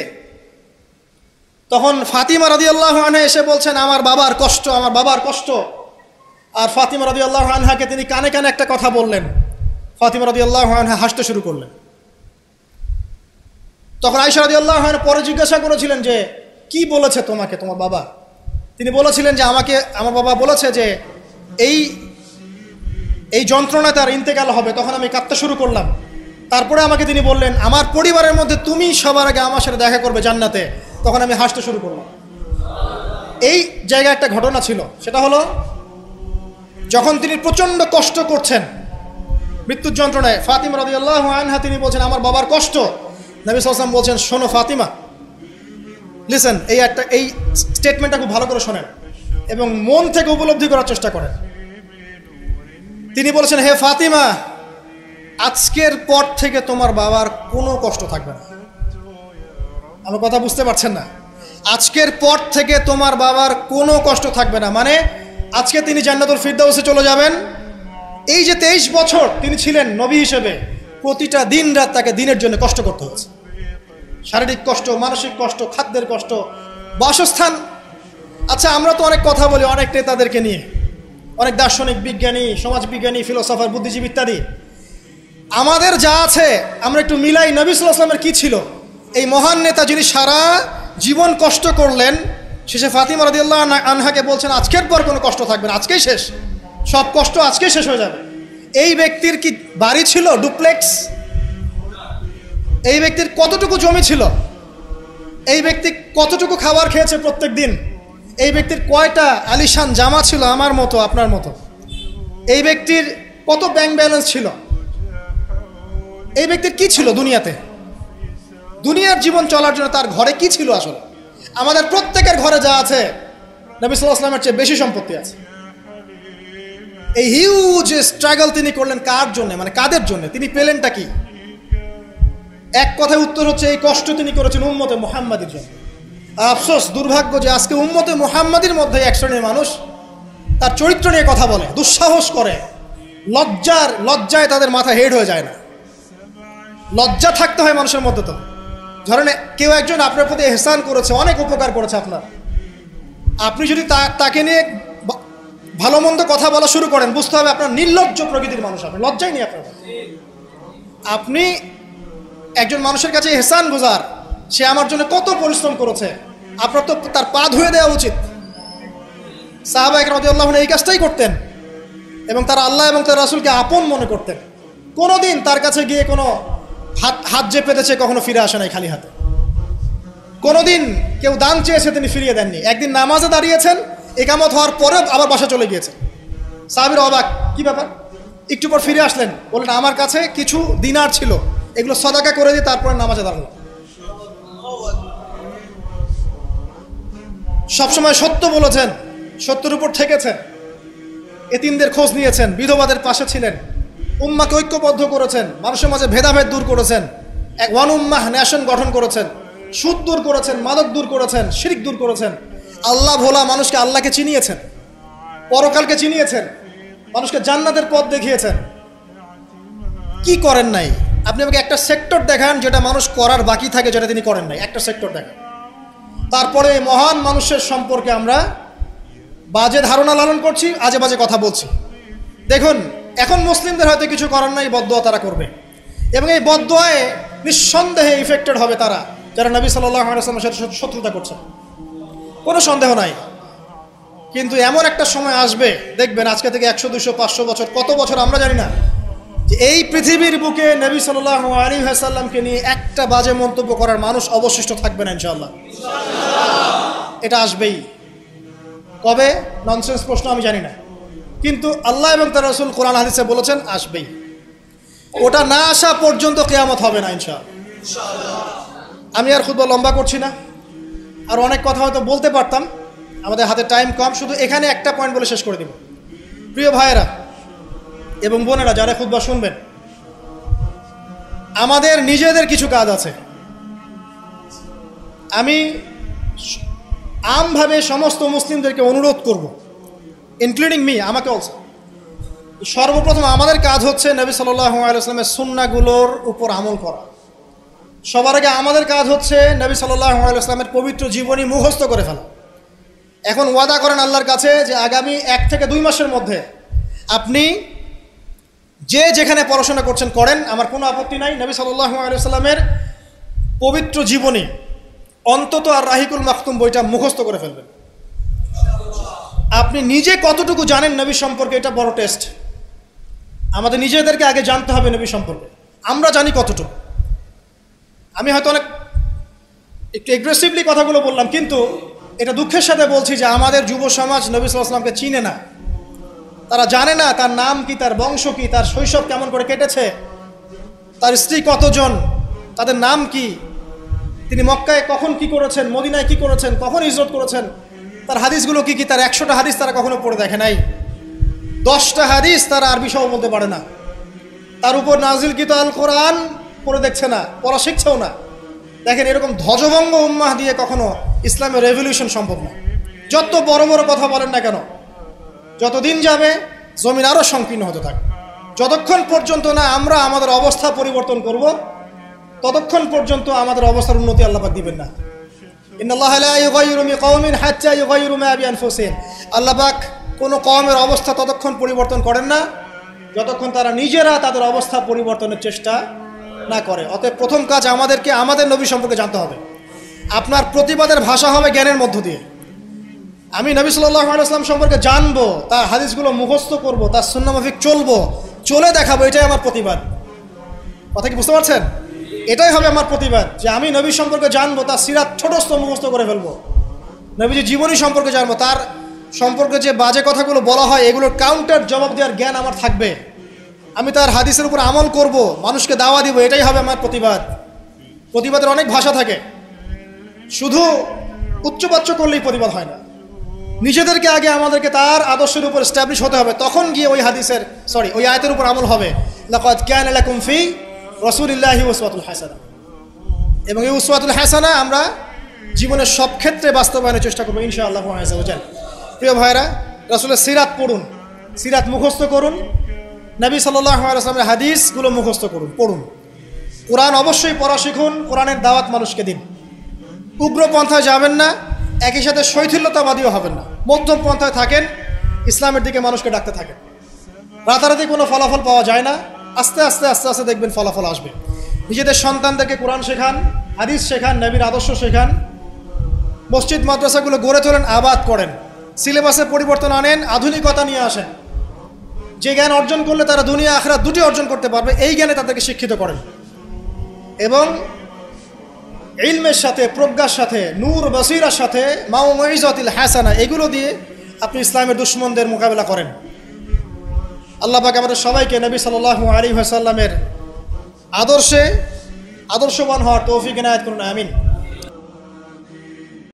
তখন ফাতিমা রাদিয়াল্লাহু আনহা এসে বলছেন, আমার বাবার কষ্ট, আমার বাবার কষ্ট। আর ফাতিমা রাদিয়াল্লাহু আনহাকে তিনি কানে কানে একটা কথা বললেন। ফাতিমা রাদিয়াল্লাহু আনহা হাসতে শুরু করলেন। তখন আয়েশা রাদিয়াল্লাহু আনহা পরে জিজ্ঞাসা করেছিলেন যে, কি বলেছে তোমাকে তোমার বাবা? তিনি বলেছিলেন যে, আমাকে আমার বাবা বলেছে যে এই যন্ত্রণা তার ইন্তেকাল হবে। তখন আমি কাঁদতে শুরু করলাম। তারপরে আমাকে তিনি বললেন, আমার পরিবারের মধ্যে তুমি সবার আগে আমার সাথে দেখা করবে জান্নাতে। তখন আমি হাসতে শুরু করলাম। এই জায়গায় একটা ঘটনা ছিল, সেটা হলো যখন তিনি প্রচণ্ড কষ্ট করছেন মৃত্যুর যন্ত্রণায়, ফাতিমা রাদিয়াল্লাহু আনহা তিনি বলছেন, আমার বাবার কষ্ট। নবী সাল্লাল্লাহু আলাইহি ওয়াসাল্লাম বলছেন, শোনো ফাতিমা, লিসেন, এই স্টেটমেন্টটা খুব ভালো করে শোনেন এবং মন থেকে উপলব্ধি করার চেষ্টা করেন। তিনি বলেছেন, হে ফাতিমা, আজকের পর থেকে তোমার বাবার কোনো কষ্ট থাকবে না। আমার কথা বুঝতে পারছেন না? আজকের পর থেকে তোমার বাবার কোনো কষ্ট থাকবে না, মানে আজকে তিনি জান্নাতুল ফিরদাউসে চলে যাবেন। এই যে 23 বছর তিনি ছিলেন নবী হিসেবে, প্রতিটা দিন রাত তাকে দিনের জন্য কষ্ট করতে হয়েছে। শারীরিক কষ্ট, মানসিক কষ্ট, খাদ্যের কষ্ট, বাসস্থান। আচ্ছা, আমরা তো অনেক কথা বলি অনেক নেতাদেরকে নিয়ে, অনেক দার্শনিক, বিজ্ঞানী, সমাজবিজ্ঞানী, ফিলোসফার, বুদ্ধিজীবী ইত্যাদি। আমাদের যা আছে আমরা একটু মিলাই। নবী সাল্লাল্লাহু আলাইহি ওয়াসাল্লামের কি ছিল? এই মহান নেতা যিনি সারা জীবন কষ্ট করলেন, শেষে ফাতিমা রাদিয়াল্লাহু আনহাকে বলছেন, আজকের পর কোনো কষ্ট থাকবে না, আজকেই শেষ, সব কষ্ট আজকেই শেষ হয়ে যাবে। এই ব্যক্তির কি বাড়ি ছিল ডুপ্লেক্স? এই ব্যক্তির কতটুকু জমি ছিল? এই ব্যক্তি কতটুকু খাবার খেয়েছে প্রত্যেক দিন? এই ব্যক্তির কয়টা আলিশান জামা ছিল আমার মতো আপনার মতো? এই ব্যক্তির কত ব্যাংক ব্যালেন্স ছিল? এই ব্যক্তির কি ছিল দুনিয়াতে? দুনিয়ার জীবন চলার জন্য তার ঘরে কি ছিল? আসলে আমাদের প্রত্যেকের ঘরে যা আছে, নবী সাল্লাল্লাহু আলাইহি ওয়াসাল্লামের চেয়ে বেশি সম্পত্তি আছে। এই হিউজ স্ট্রাগল তিনি করলেন কার জন্য, মানে কাদের জন্য? তিনি পেলেনটা কি? এক কথায় উত্তর হচ্ছে, এই কষ্ট তিনি করেছেন উম্মতে মুহাম্মাদির জন্য। আফসোস, দুর্ভাগ্য যে আজকে উম্মতে মুহাম্মাদির মধ্যে এক শ্রেণীর মানুষ তার চরিত্র নিয়ে কথা বলে, দুঃসাহস করে, লজ্জায় তাদের মাথা হেড হয়ে যায় না। লজ্জা থাকতে হয় মানুষের মধ্যে। তো ধরেন কেউ একজন আপনার প্রতি ইহসান করেছে, অনেক উপকার করেছে আপনার, আপনি যদি তাকে নিয়ে ভালো মন্দ কথা বলা শুরু করেন, বুঝতে হবে আপনার নির্লজ্জ প্রকৃতির মানুষ, আপনি লজ্জাই নেই আপনার। আপনি একজন মানুষের কাছে ইহসান গুজার, সে আমার জন্য কত পরিশ্রম করেছে, আপনার তো তার পা ধুয়ে দেওয়া উচিত। সাহাবা একরাম রাদিয়াল্লাহু আনহুম এই কাজটাই করতেন এবং তারা আল্লাহ এবং তার রাসূলকে আপন মনে করতেন। কোনোদিন তার কাছে গিয়ে কোনো হাত যে পেতেছে কখনো ফিরে আসে নাই খালি হাতে। কোনোদিন কেউ দান চেয়েছে তিনি ফিরিয়ে দেননি। একদিন নামাজে দাঁড়িয়েছেন, ইকামত হওয়ার পরে আবার বাসা চলে গিয়েছেন। সাহাবীরা অবাক, কি ব্যাপার? একটু পর ফিরে আসলেন, বললেন আমার কাছে কিছু দিনার ছিল, এগুলো সদাকা করে দিয়ে তারপরে নামাজে দাঁড়ালো। সবসময় সত্য বলেছেন, সত্যের উপর থেকেছেন, এতিমদের খোঁজ নিয়েছেন, বিধবাদের পাশে ছিলেন, উম্মাকে ঐক্যবদ্ধ করেছেন, মানুষের মাঝে ভেদাভেদ দূর করেছেন, এক ওয়ান উম্মাহ ন্যাশন গঠন করেছেন, সুদ দূর করেছেন, মাদক দূর করেছেন, শিরক দূর করেছেন, আল্লাহ ভোলা মানুষকে আল্লাহকে চিনিয়েছেন, পরকালকে চিনিয়েছেন, মানুষকে জান্নাতের পথ দেখিয়েছেন। কি করেন নাই? আপনি আমাকে একটা সেক্টর দেখান যেটা মানুষ করার বাকি থাকে, যেটা তিনি করেন নাই, একটা সেক্টর দেখান। তারপরে মহান মানুষের সম্পর্কে আমরা বাজে ধারণা লালন করছি, আজে বাজে কথা বলছি। দেখুন, এখন মুসলিমদের হয়তো কিছু করার নাই, বদদোয়া তারা করবে, এবং এই বদদোয়ায় নিঃসন্দেহে ইফেক্টেড হবে তারা যারা নবী সাল্লাল্লাহু আলাইহি ওয়াসাল্লামের সাথে শত্রুতা করছে, কোনো সন্দেহ নাই। কিন্তু এমন একটা সময় আসবে, দেখবেন আজকে থেকে 100, 200, 500 বছর, কত বছর আমরা জানি না, যে এই পৃথিবীর বুকে নবী সাল্লাল্লাহু আলাইহি ওয়াসাল্লামকে নিয়ে একটা বাজে মন্তব্য করার মানুষ অবশিষ্ট থাকবে না ইনশাআল্লাহ। এটা আসবেই। কবে? ননসেন্স প্রশ্ন, আমি জানি না, কিন্তু আল্লাহ এবং তার রাসূল কোরআন হাদিসে বলেছেন আসবেই। ওটা না আসা পর্যন্ত কিয়ামত হবে না ইনশাআল্লাহ। আমি আর খুতবা লম্বা করছি না, আর অনেক কথা হয়তো বলতে পারতাম, আমাদের হাতে টাইম কম, শুধু এখানে একটা পয়েন্ট বলে শেষ করে দিব। প্রিয় ভাইয়েরা এবং বোনেরা যারা খুতবা শুনবেন, আমাদের নিজেদের কিছু কাজ আছে। আমি আমভাবে সমস্ত মুসলিমদেরকে অনুরোধ করব, ইনক্লুডিং মি, আমাকে অলসো। সর্বপ্রথম আমাদের কাজ হচ্ছে নবী সাল্লাল্লাহু আলাইহি ওয়াসাল্লামের সুন্নাহগুলোর উপর আমল করা। সবার আগে আমাদের কাজ হচ্ছে নবী সাল্লাল্লাহু আলাইহি ওয়াসাল্লামের পবিত্র জীবনী মুখস্থ করে ফেলা। এখন ওয়াদা করেন আল্লাহর কাছে যে আগামী 1 থেকে 2 মাসের মধ্যে আপনি যে যেখানে পড়াশোনা করছেন করেন, আমার কোনো আপত্তি নাই। নবী সাল্লাল্লাহু আলাইহি ওয়াসাল্লামের পবিত্র জীবনী অন্তত আর রাহিকুল মাখতুম বইটা মুখস্থ করে ফেলবেন। আপনি নিজে কতটুকু জানেন নবী সম্পর্কে, এটা বড় টেস্ট। আমাদের নিজেদেরকে আগে জানতে হবে নবী সম্পর্কে, আমরা জানি কতটুকু। আমি হয়তো অনেক একটু এগ্রেসিভলি কথাগুলো বললাম, কিন্তু এটা দুঃখের সাথে বলছি যে আমাদের যুব সমাজ নবী সাল্লাল্লাহু আলাইহি ওয়াসাল্লামকে চিনে না। তারা জানে না তার নাম কি, তার বংশ কি, তার শৈশব কেমন করে কেটেছে, তার স্ত্রী কতজন, তাদের নাম কি, তিনি মক্কায় কখন কি করেছেন, মদিনায় কি করেছেন, কখন হিজরত করেছেন, তার হাদিসগুলো কি কি। তার 100টা হাদিস তারা কখনো পড়ে দেখে নাই, 10টা হাদিস তারা আরবি সহ বলতে পারে না, তার উপর নাজিলকৃত আল কোরআন পড়ে দেখছে না, পড়া শিখছেও না। দেখেন, এরকম ধ্বজভঙ্গ উম্মাহ দিয়ে কখনো ইসলামের রেভলিউশন সম্ভব না। যত বড় বড় কথা বলেন না কেন, যতদিন যাবে জমিন আরও সংকীর্ণ হতে থাকবে। যতক্ষণ পর্যন্ত না আমরা আমাদের অবস্থা পরিবর্তন করব, ততক্ষণ পর্যন্ত আমাদের অবস্থার উন্নতি আল্লাহ পাক দিবেন না। ইন্নাল্লাহা লা ইউগাইয়িরু বিকাওমিন হাত্তা ইউগাইয়িরু মা বিআনফুসিহিম। আল্লাহ পাক কোনো কওমের অবস্থা ততক্ষণ পরিবর্তন করেন না যতক্ষণ তারা নিজেরা তাদের অবস্থা পরিবর্তনের চেষ্টা না করে। অতএব প্রথম কাজ আমাদেরকে আমাদের নবী সম্পর্কে জানতে হবে। আপনার প্রতিবাদের ভাষা হবে জ্ঞানের মধ্য দিয়ে। আমি নবী সাল্লাল্লাহু আলাইহি ওয়াসাল্লাম সম্পর্কে জানবো, তার হাদিসগুলো মুখস্থ করব, তার সুন্নাহ মাফিক চলবো, চলে দেখাবো, এটাই আমার প্রতিবাদ। কথা কি বুঝতে পারছেন? এটাই হবে আমার প্রতিবাদ, যে আমি নবী সম্পর্কে জানবো, তার সিরাত ছোটস্থ মুখস্থ করে ফেলবো, নবীজির জীবনী সম্পর্কে জানবো, তার সম্পর্কে যে বাজে কথাগুলো বলা হয় এগুলোর কাউন্টার জবাব দেওয়ার জ্ঞান আমার থাকবে। আমি তার হাদিসের উপর আমল করব, মানুষকে দাওয়া দিব, এটাই হবে আমার প্রতিবাদ। প্রতিবাদের অনেক ভাষা থাকে, শুধু উচ্চবাচ্য করলেই প্রতিবাদ হয় না। নিজেদেরকে আগে আমাদেরকে তার আদর্শের উপর এস্টাবলিশ হতে হবে, তখন গিয়ে ওই আয়াতের উপর আমল হবে। লাকাদ কানা লাকুম ফি রাসূলিল্লাহি উসওয়াতুল হাসানাহ। এবং এই উসওয়াতুল হাসানাহ আমরা জীবনের সব ক্ষেত্রে বাস্তবায়নের চেষ্টা করবো ইনশাআল্লাহ আযজা ওয়া জাল। প্রিয় ভাইরা, রাসূলের সিরাত পড়ুন, সিরাত মুখস্থ করুন, নবী সাল্লাল্লাহু আলাইহি ওয়াসাল্লামের হাদিসগুলো মুখস্থ করুন, পড়ুন। কোরআন অবশ্যই পড়া শিখুন, কোরআনের দাওয়াত মানুষকে দিন। উগ্র পন্থায় যাবেন না, একই সাথে শৈথিল্যতাবাদীও হবেন না, মধ্যম পন্থায় থাকেন, ইসলামের দিকে মানুষকে ডাকতে থাকেন। রাতারাতি কোনো ফলাফল পাওয়া যায় না, আস্তে আস্তে আস্তে আস্তে দেখবেন ফলাফল আসবে। নিজেদের সন্তানদেরকে কোরআন শেখান, হাদিস শেখান, নবীর আদর্শ শেখান, মসজিদ মাদ্রাসাগুলো গড়ে তোলেন, আবাদ করেন, সিলেবাসে পরিবর্তন আনেন, আধুনিকতা নিয়ে আসেন। যে জ্ঞান অর্জন করলে তারা দুনিয়া আখিরাত দুটি অর্জন করতে পারবে, এই জ্ঞানে তাদেরকে শিক্ষিত করেন। এবং ইলমের সাথে, প্রজ্ঞার সাথে, নূর বসিরার সাথে, মাউইজাতুল হাসানা, এগুলো দিয়ে আপনি ইসলামের দুশমনদের মোকাবেলা করেন। আল্লাহ পাক আমাদের সবাইকে নবী সাল্লাল্লাহু আলাইহি ওয়াসাল্লামের আদর্শে আদর্শবান হওয়ার তৌফিক এনায়েত করুন, আমিন।